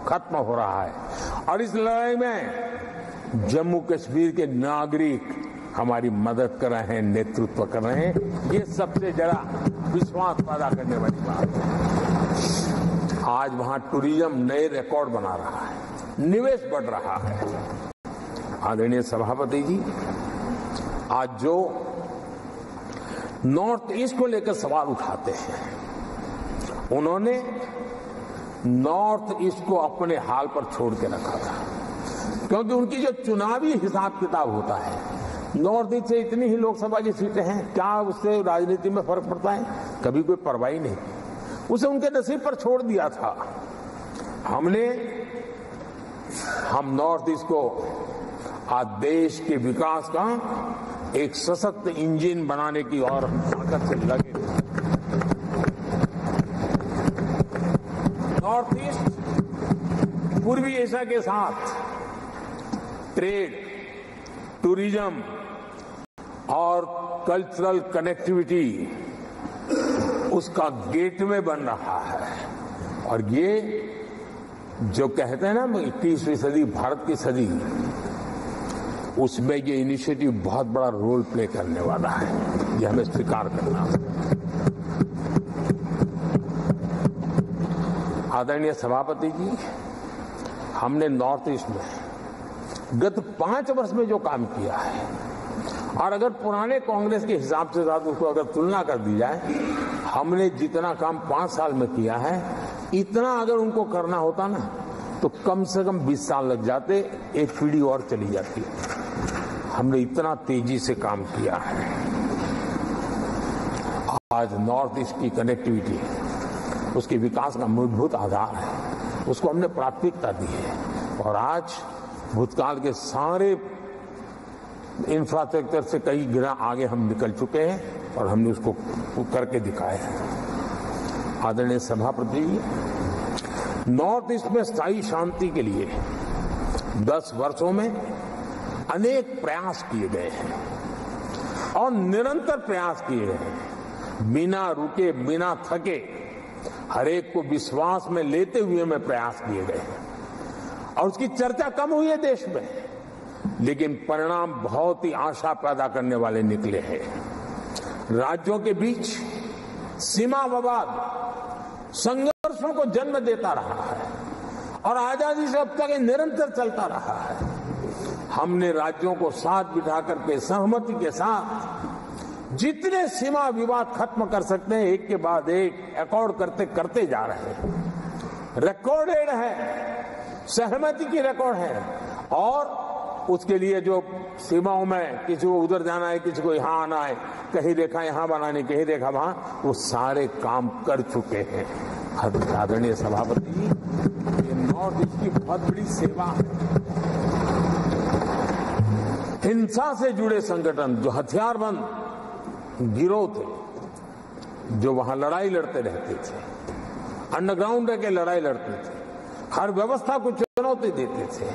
A: खत्म हो रहा है और इस लड़ाई में जम्मू कश्मीर के नागरिक हमारी मदद कर रहे हैं, नेतृत्व कर रहे हैं। ये सबसे जरा विश्वास पैदा करने वाली बात है। आज वहां टूरिज्म नए रिकॉर्ड बना रहा है, निवेश बढ़ रहा है। आदरणीय सभापति जी, आज जो नॉर्थ ईस्ट को लेकर सवाल उठाते हैं, उन्होंने नॉर्थ ईस्ट को अपने हाल पर छोड़ के रखा था, क्योंकि उनकी जो चुनावी हिसाब किताब होता है, नॉर्थ ईस्ट से इतनी ही लोकसभा की सीटें हैं, क्या उससे राजनीति में फर्क पड़ता है? कभी कोई परवाही नहीं, उसे उनके नसीब पर छोड़ दिया था। हम नॉर्थ ईस्ट को आज देश के विकास का एक सशक्त इंजन बनाने की और हम ताकत से लगे। नॉर्थ ईस्ट पूर्वी एशिया के साथ ट्रेड, टूरिज्म और कल्चरल कनेक्टिविटी उसका गेटवे बन रहा है। और ये जो कहते हैं ना 21वीं सदी भारत की सदी, उसमें ये इनिशिएटिव बहुत बड़ा रोल प्ले करने वाला है। ये हमें स्वीकार करना है। आदरणीय सभापति जी, हमने नॉर्थ ईस्ट में गत 5 वर्ष में जो काम किया है, और अगर पुराने कांग्रेस के हिसाब से साथ उसको अगर तुलना कर दी जाए, हमने जितना काम 5 साल में किया है, इतना अगर उनको करना होता ना तो कम से कम 20 साल लग जाते, एक पीढ़ी और चली जाती। हमने इतना तेजी से काम किया है। आज नॉर्थ ईस्ट की कनेक्टिविटी उसके विकास का मूलभूत आधार है, उसको हमने प्राथमिकता दी है। और आज भूतकाल के सारे इंफ्रास्ट्रक्चर से कई गुना आगे हम निकल चुके हैं और हमने उसको करके दिखाया है। आदरणीय सभापति जी, नॉर्थ ईस्ट में स्थायी शांति के लिए 10 वर्षों में अनेक प्रयास किए गए हैं और निरंतर प्रयास किए गए हैं। बिना रुके, बिना थके, हर एक को विश्वास में लेते हुए में प्रयास किए गए हैं और उसकी चर्चा कम हुई है देश में, लेकिन परिणाम बहुत ही आशा पैदा करने वाले निकले हैं। राज्यों के बीच सीमा विवाद संघर्षों को जन्म देता रहा है और आजादी से अब तक ये निरंतर चलता रहा है। हमने राज्यों को साथ बिठा करके सहमति के साथ जितने सीमा विवाद खत्म कर सकते हैं एक के बाद एक अकॉर्ड करते करते जा रहे हैं। रिकॉर्डेड है, सहमति की रिकॉर्ड है और उसके लिए जो सीमाओं में किसी को उधर जाना है, किसी को यहां आना है, कहीं रेखा यहां बनानी, कहीं रेखा वहां, वो सारे काम कर चुके हैं। आदरणीय सभापति जी, ये नॉर्थ ईस्ट की बहुत बड़ी सेवा है। हिंसा से जुड़े संगठन, जो हथियारबंद गिरोह थे, जो वहां लड़ाई लड़ते रहते थे, अंडरग्राउंड रह के लड़ाई लड़ते थे, हर व्यवस्था को चुनौती देते थे,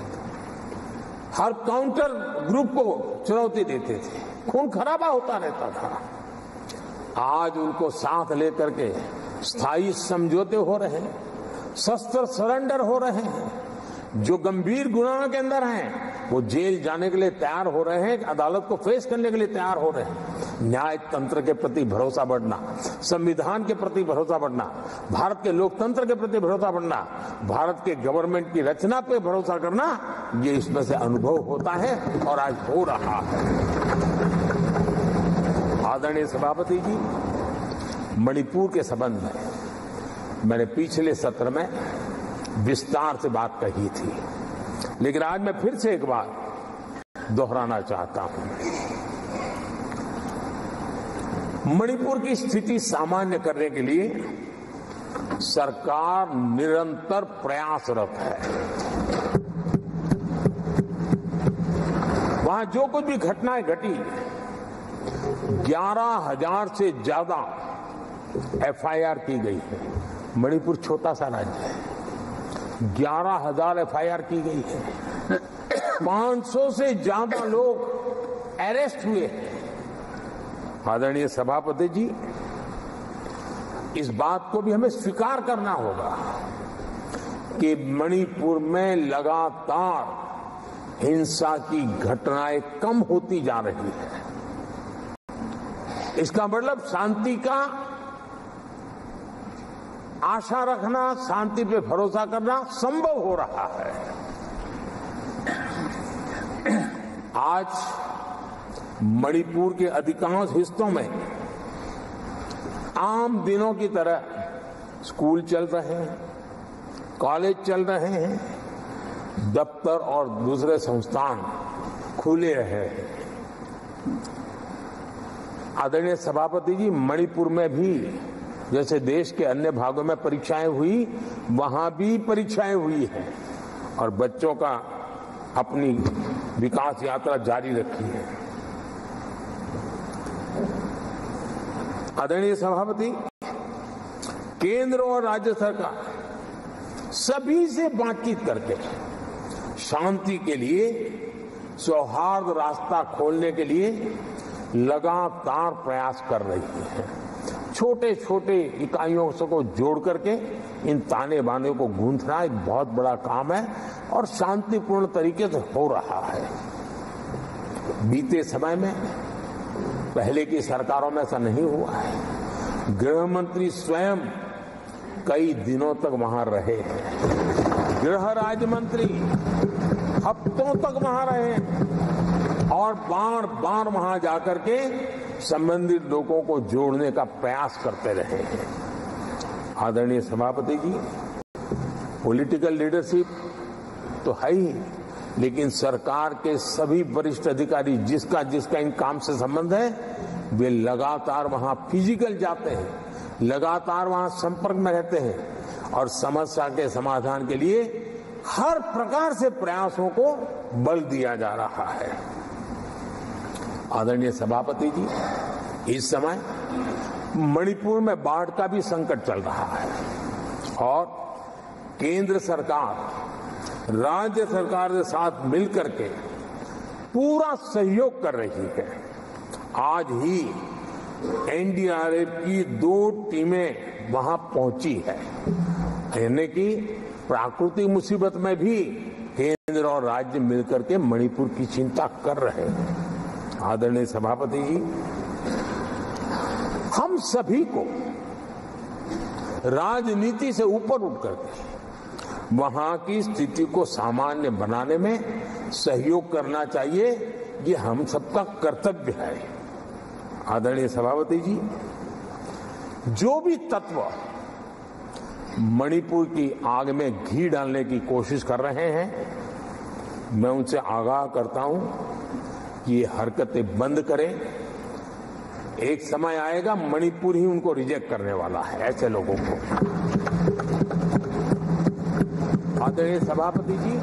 A: हर काउंटर ग्रुप को चुनौती देते थे, खून खराबा होता रहता था। आज उनको साथ लेकर के स्थायी समझौते हो रहे हैं, शस्त्र सरेंडर हो रहे हैं। जो गंभीर गुनाहों के अंदर हैं वो जेल जाने के लिए तैयार हो रहे हैं, अदालत को फेस करने के लिए तैयार हो रहे हैं। न्याय तंत्र के प्रति भरोसा बढ़ना, संविधान के प्रति भरोसा बढ़ना, भारत के लोकतंत्र के प्रति भरोसा बढ़ना, भारत के गवर्नमेंट की रचना पे भरोसा करना, ये इसमें से अनुभव होता है और आज हो रहा है। आदरणीय सभापति जी, मणिपुर के संबंध में मैंने पिछले सत्र में विस्तार से बात कही थी, लेकिन आज मैं फिर से एक बार दोहराना चाहता हूं। मणिपुर की स्थिति सामान्य करने के लिए सरकार निरंतर प्रयासरत है। वहां जो कुछ भी घटनाएं घटी, 11,000 से ज्यादा एफआईआर की गई है। मणिपुर छोटा सा राज्य है, 11,000 एफआईआर की गई है। 500 से ज्यादा लोग अरेस्ट हुए हैं। आदरणीय सभापति जी, इस बात को भी हमें स्वीकार करना होगा कि मणिपुर में लगातार हिंसा की घटनाएं कम होती जा रही है। इसका मतलब शांति का आशा रखना, शांति पे भरोसा करना संभव हो रहा है। आज मणिपुर के अधिकांश हिस्सों में आम दिनों की तरह स्कूल चल रहे हैं, कॉलेज चल रहे हैं, दफ्तर और दूसरे संस्थान खुले रहे हैं। आदरणीय सभापति जी, मणिपुर में भी जैसे देश के अन्य भागों में परीक्षाएं हुई, वहां भी परीक्षाएं हुई हैं और बच्चों का अपनी विकास यात्रा जारी रखी है। आदरणीय सभापति, केंद्र और राज्य सरकार सभी से बातचीत करके शांति के लिए, सौहार्द रास्ता खोलने के लिए लगातार प्रयास कर रही है। छोटे छोटे इकाइयों को जोड़ करके इन ताने बाने को गूंथना एक बहुत बड़ा काम है और शांतिपूर्ण तरीके से हो रहा है। बीते समय में पहले की सरकारों में ऐसा नहीं हुआ है। गृह मंत्री स्वयं कई दिनों तक वहां रहे हैं, गृह राज्य मंत्री हफ्तों तक वहां रहे और बार बार वहां जाकर के संबंधित लोगों को जोड़ने का प्रयास करते रहे हैं। आदरणीय सभापति जी, पॉलिटिकल लीडरशिप तो है ही, लेकिन सरकार के सभी वरिष्ठ अधिकारी जिसका जिसका इन काम से संबंध है, वे लगातार वहां फिजिकल जाते हैं, लगातार वहां संपर्क में रहते हैं और समस्या के समाधान के लिए हर प्रकार से प्रयासों को बल दिया जा रहा है। आदरणीय सभापति जी, इस समय मणिपुर में बाढ़ का भी संकट चल रहा है और केंद्र सरकार राज्य सरकार के साथ मिलकर के पूरा सहयोग कर रही है। आज ही एनडीआरएफ की 2 टीमें वहां पहुंची है, यानी कि प्राकृतिक मुसीबत में भी केंद्र और राज्य मिलकर के मणिपुर की चिंता कर रहे हैं। आदरणीय सभापति जी, हम सभी को राजनीति से ऊपर उठ करके वहां की स्थिति को सामान्य बनाने में सहयोग करना चाहिए, ये हम सबका कर्तव्य है। आदरणीय सभापति जी, जो भी तत्व मणिपुर की आग में घी डालने की कोशिश कर रहे हैं, मैं उनसे आगाह करता हूं कि ये हरकतें बंद करें। एक समय आएगा मणिपुर ही उनको रिजेक्ट करने वाला है, ऐसे लोगों को। आदरणीय सभापति जी,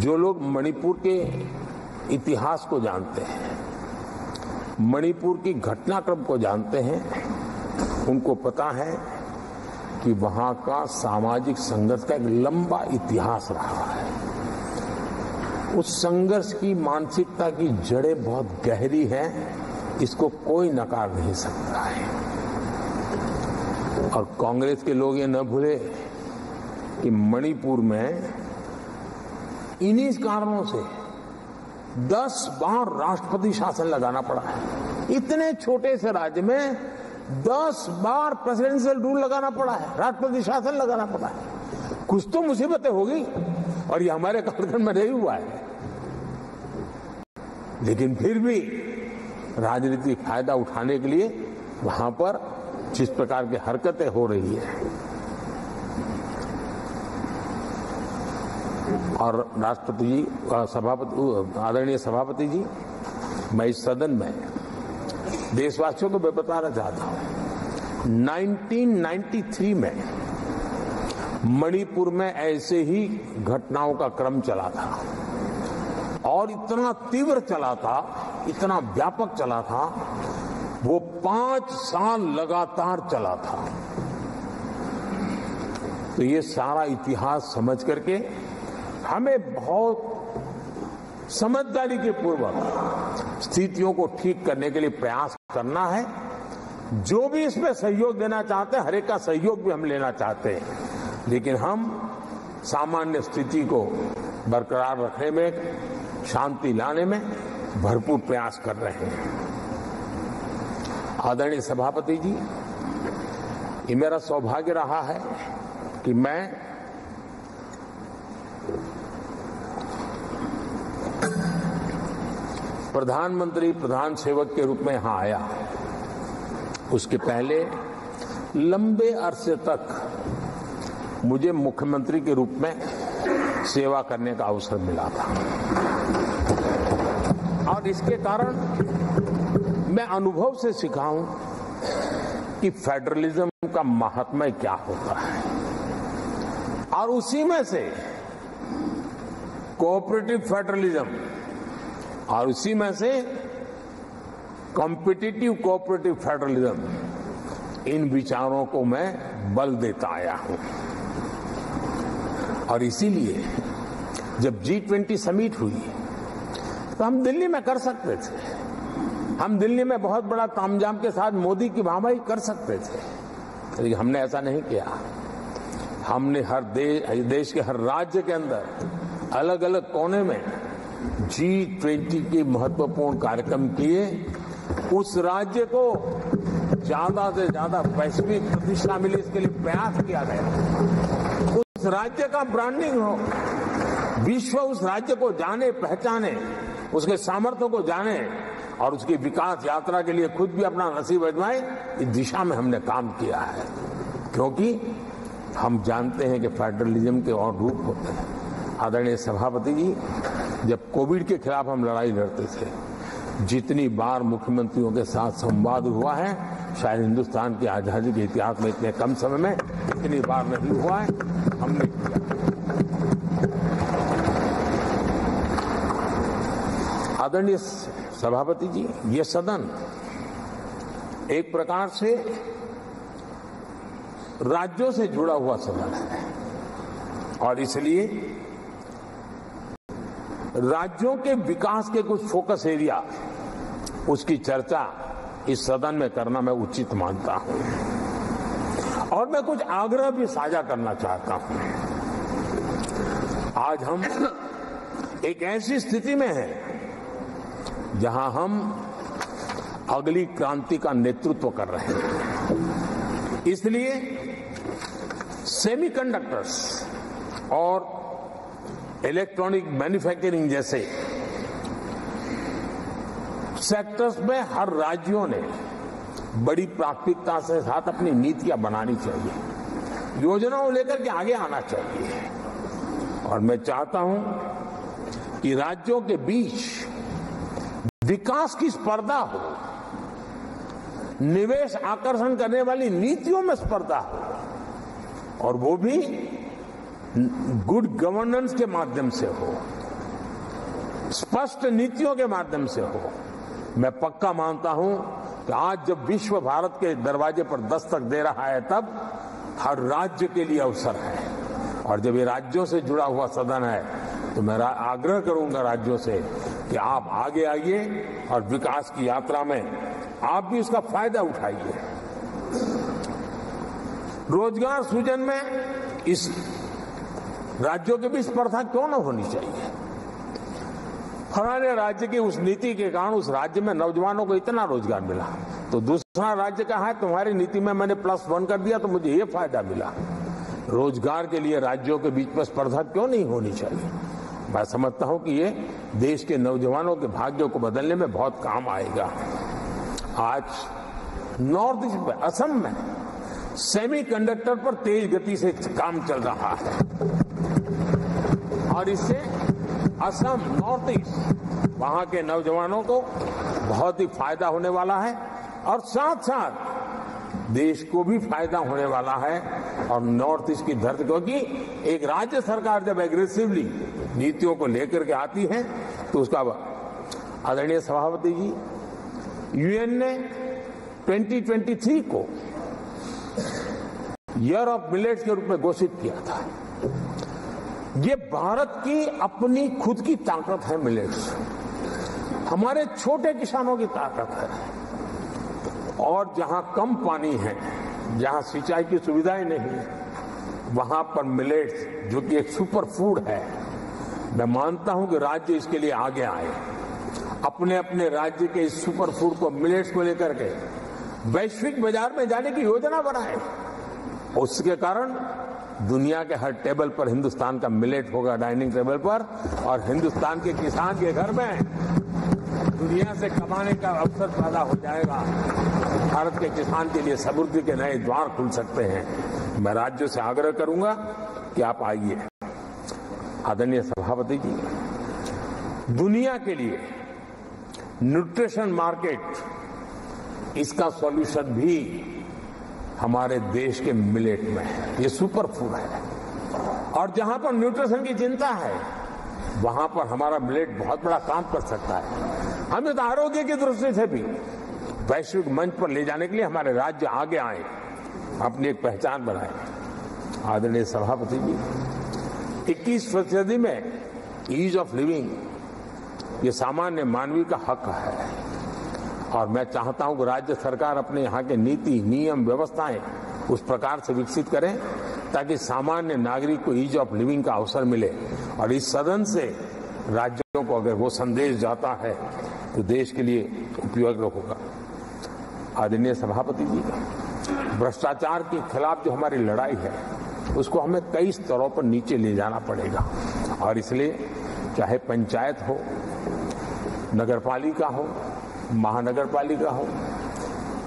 A: जो लोग मणिपुर के इतिहास को जानते हैं, मणिपुर की घटनाक्रम को जानते हैं, उनको पता है कि वहां का सामाजिक संघर्ष का एक लंबा इतिहास रहा है। उस संघर्ष की मानसिकता की जड़ें बहुत गहरी हैं, इसको कोई नकार नहीं सकता है। और कांग्रेस के लोग ये न भूले कि मणिपुर में इन्हीं कारणों से 10 बार राष्ट्रपति शासन लगाना पड़ा है। इतने छोटे से राज्य में 10 बार प्रेसिडेंशियल रूल लगाना पड़ा है, राष्ट्रपति शासन लगाना पड़ा है। कुछ तो मुसीबतें होगी और ये हमारे कार्यक्रम में नहीं हुआ है, लेकिन फिर भी राजनीतिक फायदा उठाने के लिए वहां पर जिस प्रकार की हरकतें हो रही है, और राष्ट्रपति जी, आदरणीय सभापति जी, मैं इस सदन में देशवासियों को मैं बताना चाहता हूं, 1993 में मणिपुर में ऐसे ही घटनाओं का क्रम चला था और इतना तीव्र चला था, इतना व्यापक चला था, वो 5 साल लगातार चला था। तो ये सारा इतिहास समझ करके हमें बहुत समझदारी के पूर्वक स्थितियों को ठीक करने के लिए प्रयास करना है। जो भी इसमें सहयोग देना चाहते हैं, हर एक का सहयोग भी हम लेना चाहते हैं, लेकिन हम सामान्य स्थिति को बरकरार रखने में, शांति लाने में भरपूर प्रयास कर रहे हैं। आदरणीय सभापति जी, ये मेरा सौभाग्य रहा है कि मैं प्रधानमंत्री प्रधान सेवक के रूप में यहां आया। उसके पहले लंबे अरसे तक मुझे मुख्यमंत्री के रूप में सेवा करने का अवसर मिला था और इसके कारण मैं अनुभव से सीखा हूं कि फेडरलिज्म का महात्म्य क्या होता है, और उसी में से कोऑपरेटिव फेडरलिज्म और उसी में से कॉम्पिटिटिव कोऑपरेटिव फेडरलिज्म, इन विचारों को मैं बल देता आया हूं। और इसीलिए जब G20 समिट हुई तो हम दिल्ली में कर सकते थे, हम दिल्ली में बहुत बड़ा तामझाम के साथ मोदी की वाहवाही कर सकते थे, लेकिन हमने ऐसा नहीं किया। हमने हर देश के हर राज्य के अंदर अलग अलग कोने में G20 के महत्वपूर्ण कार्यक्रम किए। उस राज्य को ज्यादा से ज्यादा वैश्विक प्रतिष्ठा मिले, इसके लिए प्रयास किया गया। उस राज्य का ब्रांडिंग हो, विश्व उस राज्य को जाने, पहचाने, उसके सामर्थ्य को जाने और उसकी विकास यात्रा के लिए खुद भी अपना नसीब आजमाए, इस दिशा में हमने काम किया है। क्योंकि हम जानते हैं कि फेडरलिज्म के और रूप होते हैं। आदरणीय सभापति जी, जब कोविड के खिलाफ हम लड़ाई लड़ते थे, जितनी बार मुख्यमंत्रियों के साथ संवाद हुआ है, शायद हिंदुस्तान की आजादी के इतिहास में इतने कम समय में इतनी बार नहीं हुआ है, हमने किया। आदरणीय सभापति जी, ये सदन एक प्रकार से राज्यों से जुड़ा हुआ सदन है और इसलिए राज्यों के विकास के कुछ फोकस एरिया, उसकी चर्चा इस सदन में करना मैं उचित मानता हूं और मैं कुछ आग्रह भी साझा करना चाहता हूं। आज हम एक ऐसी स्थिति में हैं जहां हम अगली क्रांति का नेतृत्व कर रहे हैं। इसलिए सेमीकंडक्टर्स और इलेक्ट्रॉनिक मैन्युफैक्चरिंग जैसे सेक्टर्स में हर राज्यों ने बड़ी प्राथमिकता से साथ अपनी नीतियां बनानी चाहिए, योजनाओं लेकर के आगे आना चाहिए। और मैं चाहता हूं कि राज्यों के बीच विकास की स्पर्धा हो, निवेश आकर्षण करने वाली नीतियों में स्पर्धा हो और वो भी गुड गवर्नेंस के माध्यम से हो, स्पष्ट नीतियों के माध्यम से हो। मैं पक्का मानता हूं कि आज जब विश्व भारत के दरवाजे पर दस्तक दे रहा है तब हर राज्य के लिए अवसर है और जब ये राज्यों से जुड़ा हुआ सदन है तो मैं आग्रह करूंगा राज्यों से कि आप आगे आइए और विकास की यात्रा में आप भी उसका फायदा उठाइए। रोजगार सृजन में इस राज्यों के भी स्पर्धा क्यों न होनी चाहिए। फलाने राज्य की उस नीति के कारण उस राज्य में नौजवानों को इतना रोजगार मिला तो दूसरा राज्य का है तुम्हारी नीति में मैंने +1 कर दिया तो मुझे ये फायदा मिला। रोजगार के लिए राज्यों के बीच में स्पर्धा क्यों नहीं होनी चाहिए। मैं समझता हूं कि ये देश के नौजवानों के भाग्यों को बदलने में बहुत काम आएगा। आज नॉर्थ ईस्ट में, असम में सेमीकंडक्टर पर तेज गति से काम चल रहा है और इससे असम, नॉर्थ ईस्ट, वहां के नौजवानों को बहुत ही फायदा होने वाला है और साथ साथ देश को भी फायदा होने वाला है। और नॉर्थ ईस्ट की धरती, क्योंकि एक राज्य सरकार जब एग्रेसिवली नीतियों को लेकर के आती है तो उसका, आदरणीय सभापति जी, यूएन ने 2023 को ईयर ऑफ मिलेट्स के रूप में घोषित किया था। ये भारत की अपनी खुद की ताकत है। मिलेट्स हमारे छोटे किसानों की ताकत है और जहां कम पानी है, जहां सिंचाई की सुविधाएं नहीं, वहां पर मिलेट्स जो कि एक सुपर फूड है, मैं मानता हूं कि राज्य इसके लिए आगे आए, अपने अपने राज्य के इस सुपर फूड को, मिलेट्स को लेकर के वैश्विक बाजार में जाने की योजना बनाए। उसके कारण दुनिया के हर टेबल पर हिंदुस्तान का मिलेट होगा, डाइनिंग टेबल पर, और हिंदुस्तान के किसान के घर में दुनिया से कमाने का अवसर पैदा हो जाएगा। भारत के किसान के लिए समृद्धि के नए द्वार खुल सकते हैं। मैं राज्यों से आग्रह करूंगा कि आप आइए। आदरणीय सभापति जी, दुनिया के लिए न्यूट्रिशन मार्केट, इसका सॉल्यूशन भी हमारे देश के मिलेट में है। ये सुपर फूड है और जहां पर न्यूट्रिशन की चिंता है वहां पर हमारा मिलेट बहुत बड़ा काम कर सकता है। हमें तो आरोग्य की दृष्टि से भी वैश्विक मंच पर ले जाने के लिए हमारे राज्य आगे आए, अपनी एक पहचान बनाए। आदरणीय सभापति जी, 21वीं सदी में ईज ऑफ लिविंग ये सामान्य मानवीय का हक है और मैं चाहता हूं कि राज्य सरकार अपने यहाँ के नीति, नियम, व्यवस्थाएं उस प्रकार से विकसित करें ताकि सामान्य नागरिक को ईज ऑफ लिविंग का अवसर मिले। और इस सदन से राज्यों को अगर वो संदेश जाता है तो देश के लिए उपयोगी होगा। आदरणीय सभापति जी, भ्रष्टाचार के खिलाफ जो हमारी लड़ाई है उसको हमें कई स्तरों पर नीचे ले जाना पड़ेगा और इसलिए चाहे पंचायत हो, नगरपालिका हो, महानगर पालिका हो,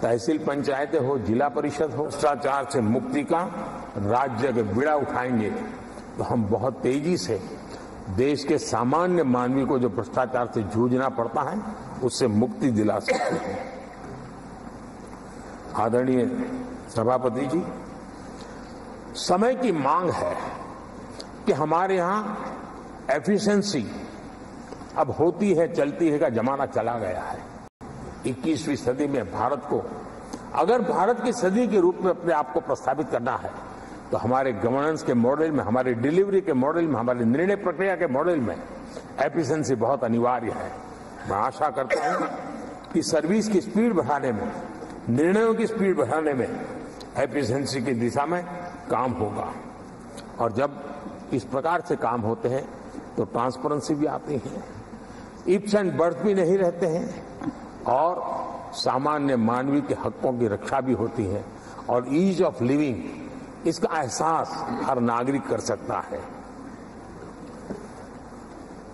A: तहसील पंचायतें हो, जिला परिषद हो, भ्रष्टाचार से मुक्ति का राज्य अगर बीड़ा उठाएंगे तो हम बहुत तेजी से देश के सामान्य मानवी को जो भ्रष्टाचार से जूझना पड़ता है उससे मुक्ति दिला सकते हैं। आदरणीय सभापति जी, समय की मांग है कि हमारे यहां एफिशिएंसी अब होती है चलती है का जमाना चला गया है। 21वीं सदी में भारत को अगर भारत की सदी के रूप में अपने आप को प्रस्तावित करना है तो हमारे गवर्नेंस के मॉडल में, हमारे डिलीवरी के मॉडल में, हमारे निर्णय प्रक्रिया के मॉडल में एफिशिएंसी बहुत अनिवार्य है। मैं आशा करता हूं कि सर्विस की स्पीड बढ़ाने में, निर्णयों की स्पीड बढ़ाने में एफिशिएंसी की दिशा में काम होगा। और जब इस प्रकार से काम होते हैं तो ट्रांसपेरेंसी भी आती है, इफ्स एंड बर्थ भी नहीं रहते हैं और सामान्य मानवीय के हकों की रक्षा भी होती है और ईज ऑफ लिविंग इसका एहसास हर नागरिक कर सकता है।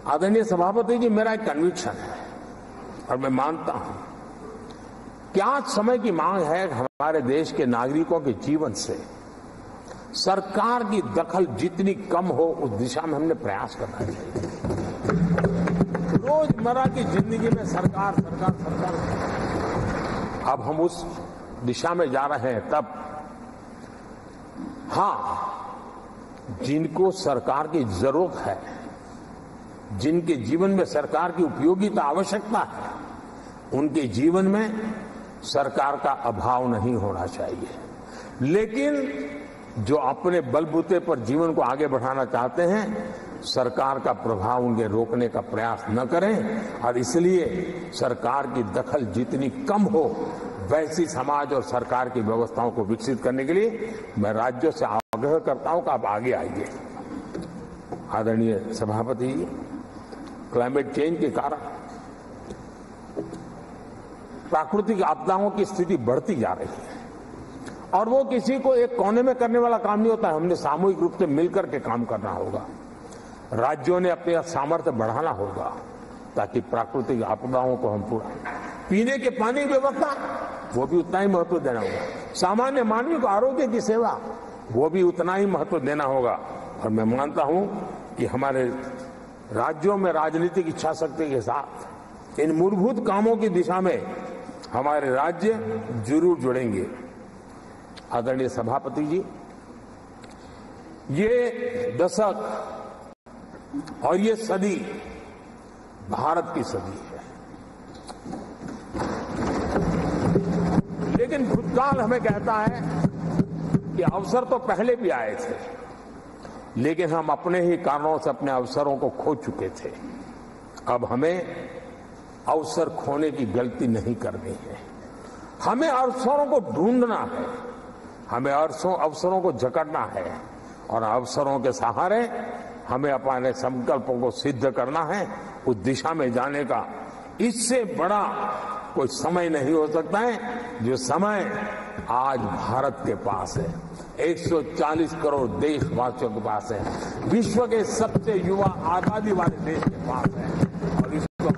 A: आदरणीय सभापति जी, मेरा एक कन्विक्शन है और मैं मानता हूं कि आज समय की मांग है हमारे देश के नागरिकों के जीवन से सरकार की दखल जितनी कम हो उस दिशा में हमने प्रयास करना चाहिए। रोजमर्रा की जिंदगी में सरकार सरकार सरकार, अब हम उस दिशा में जा रहे हैं। तब हां, जिनको सरकार की जरूरत है, जिनके जीवन में सरकार की उपयोगिता आवश्यकता है, उनके जीवन में सरकार का अभाव नहीं होना चाहिए। लेकिन जो अपने बलबूते पर जीवन को आगे बढ़ाना चाहते हैं, सरकार का प्रभाव उनके रोकने का प्रयास न करें और इसलिए सरकार की दखल जितनी कम हो वैसी समाज और सरकार की व्यवस्थाओं को विकसित करने के लिए मैं राज्यों से आग्रह करता हूं कि आप आगे आइए। आदरणीय सभापति जी, क्लाइमेट चेंज के कारण प्राकृतिक आपदाओं की स्थिति बढ़ती जा रही है और वो किसी को एक कोने में करने वाला काम नहीं होता है। हमने सामूहिक रूप से मिलकर के काम करना होगा। राज्यों ने अपने सामर्थ्य बढ़ाना होगा ताकि प्राकृतिक आपदाओं को हम पूरा, पीने के पानी की व्यवस्था वो भी उतना ही महत्व देना होगा। सामान्य मानवीय को आरोग्य की सेवा वो भी उतना ही महत्व देना होगा। और मैं मानता हूं कि हमारे राज्यों में राजनीतिक इच्छा शक्ति के साथ इन मूलभूत कामों की दिशा में हमारे राज्य जरूर जुड़ेंगे। आदरणीय सभापति जी, ये दशक और ये सदी भारत की सदी है, लेकिन भूतकाल हमें कहता है कि अवसर तो पहले भी आए थे, लेकिन हम अपने ही कारणों से अपने अवसरों को खो चुके थे। अब हमें अवसर खोने की गलती नहीं करनी है। हमें अवसरों को ढूंढना है, हमें अवसरों को जकड़ना है और अवसरों के सहारे हमें अपने संकल्पों को सिद्ध करना है। उस दिशा में जाने का इससे बड़ा कोई समय नहीं हो सकता है जो समय आज भारत के पास है। 140 करोड़ देशवासियों के पास है, विश्व के सबसे युवा आबादी वाले देश के पास है। और इसको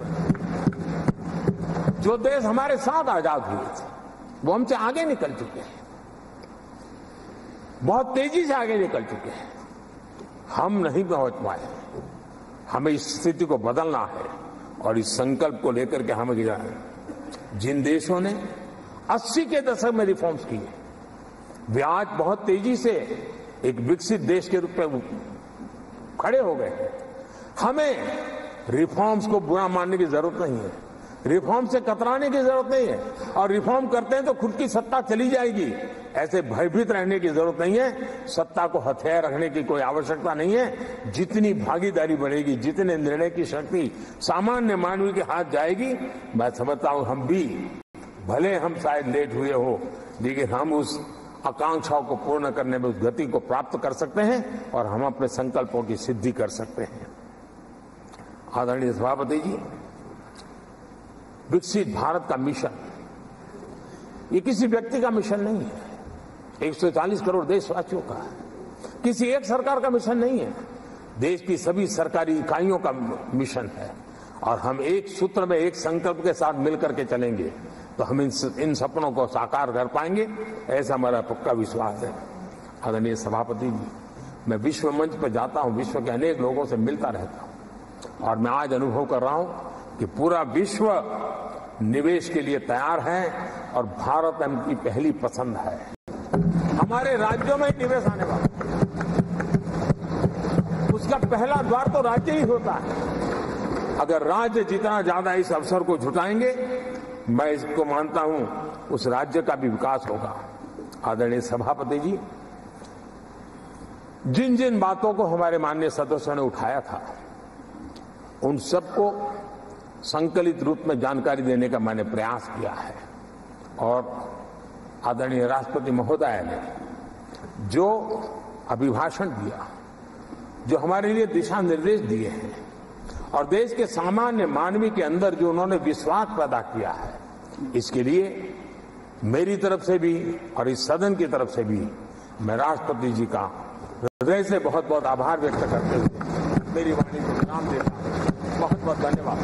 A: जो देश हमारे साथ आजाद हुए थे वो हमसे आगे निकल चुके हैं, बहुत तेजी से आगे निकल चुके हैं। हम नहीं पहुंच पाए। हमें इस स्थिति को बदलना है और इस संकल्प को लेकर के हमें जिन देशों ने 80 के दशक में रिफॉर्म्स किए, वे आज बहुत तेजी से एक विकसित देश के रूप में खड़े हो गए। हमें रिफॉर्म्स को बुरा मानने की जरूरत नहीं है, रिफॉर्म से कतराने की जरूरत नहीं है। और रिफॉर्म करते हैं तो खुद की सत्ता चली जाएगी, ऐसे भयभीत रहने की जरूरत नहीं है। सत्ता को हथियार रखने की कोई आवश्यकता नहीं है। जितनी भागीदारी बढ़ेगी, जितने निर्णय की शक्ति सामान्य मानवीय के हाथ जाएगी, मैं समझता हूं हम भी, भले हम शायद लेट हुए हो, लेकिन हम उस आकांक्षाओं को पूर्ण करने में उस गति को प्राप्त कर सकते हैं और हम अपने संकल्पों की सिद्धि कर सकते हैं। आदरणीय सभापति जी, विकसित भारत का मिशन ये किसी व्यक्ति का मिशन नहीं है, 140 करोड़ देशवासियों का, किसी एक सरकार का मिशन नहीं है, देश की सभी सरकारी इकाइयों का मिशन है। और हम एक सूत्र में, एक संकल्प के साथ मिलकर के चलेंगे तो हम इन सपनों को साकार कर पाएंगे, ऐसा हमारा पक्का विश्वास है। आदरणीय सभापति जी, मैं विश्व मंच पर जाता हूं, विश्व के अनेक लोगों से मिलता रहता हूं और मैं आज अनुभव कर रहा हूं कि पूरा विश्व निवेश के लिए तैयार है और भारत उनकी पहली पसंद है। हमारे राज्यों में ही निवेश आने वाला, उसका पहला द्वार तो राज्य ही होता है। अगर राज्य जितना ज्यादा इस अवसर को जुटाएंगे, मैं इसको मानता हूं उस राज्य का भी विकास होगा। आदरणीय सभापति जी, जिन जिन बातों को हमारे माननीय सदस्यों ने उठाया था, उन सबको संकलित रूप में जानकारी देने का मैंने प्रयास किया है। और आदरणीय राष्ट्रपति महोदय ने जो अभिभाषण दिया, जो हमारे लिए दिशा निर्देश दिए हैं और देश के सामान्य मानवी के अंदर जो उन्होंने विश्वास पैदा किया है, इसके लिए मेरी तरफ से भी और इस सदन की तरफ से भी मैं राष्ट्रपति जी का हृदय से बहुत बहुत आभार व्यक्त करते हुए मेरी वाणी को विराम देता हूं। बहुत बहुत धन्यवाद।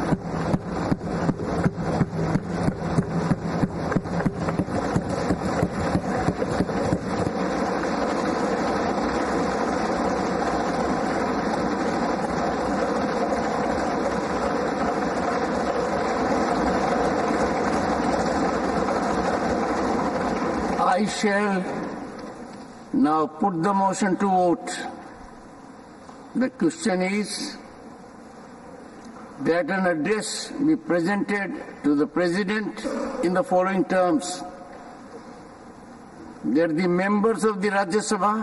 B: I shall now put the motion to vote. The question is that an address be presented to the President in the following terms: that the members of the Rajya Sabha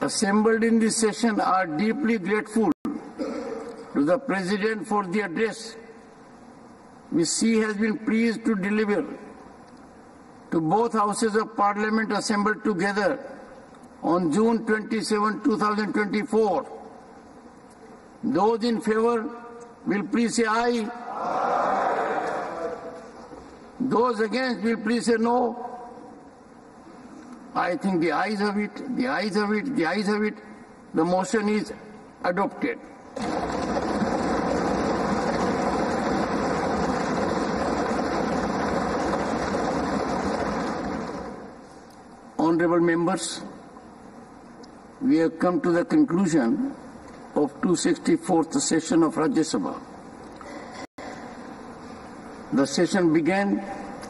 B: assembled in this session are deeply grateful to the President for the address which he has been pleased to deliver to both houses of Parliament assembled together on June 27, 2024. Those in favor will please say aye. Those against will please say no. I think the ayes have it, the ayes have it, the ayes have it. The motion is adopted. Honorable members, we have come to the conclusion of 264th session of Rajya Sabha. The session began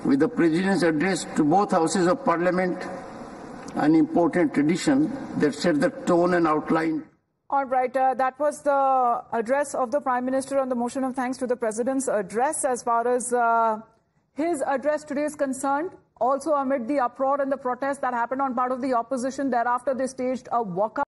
B: with the President's address to both houses of Parliament, an important tradition that set the tone and outline.
C: All right, that was the address of the Prime Minister on the motion of thanks to the President's address. As far as his address today is concerned, also amid the uproar and the protest that happened on part of the opposition, thereafter they staged a walkout.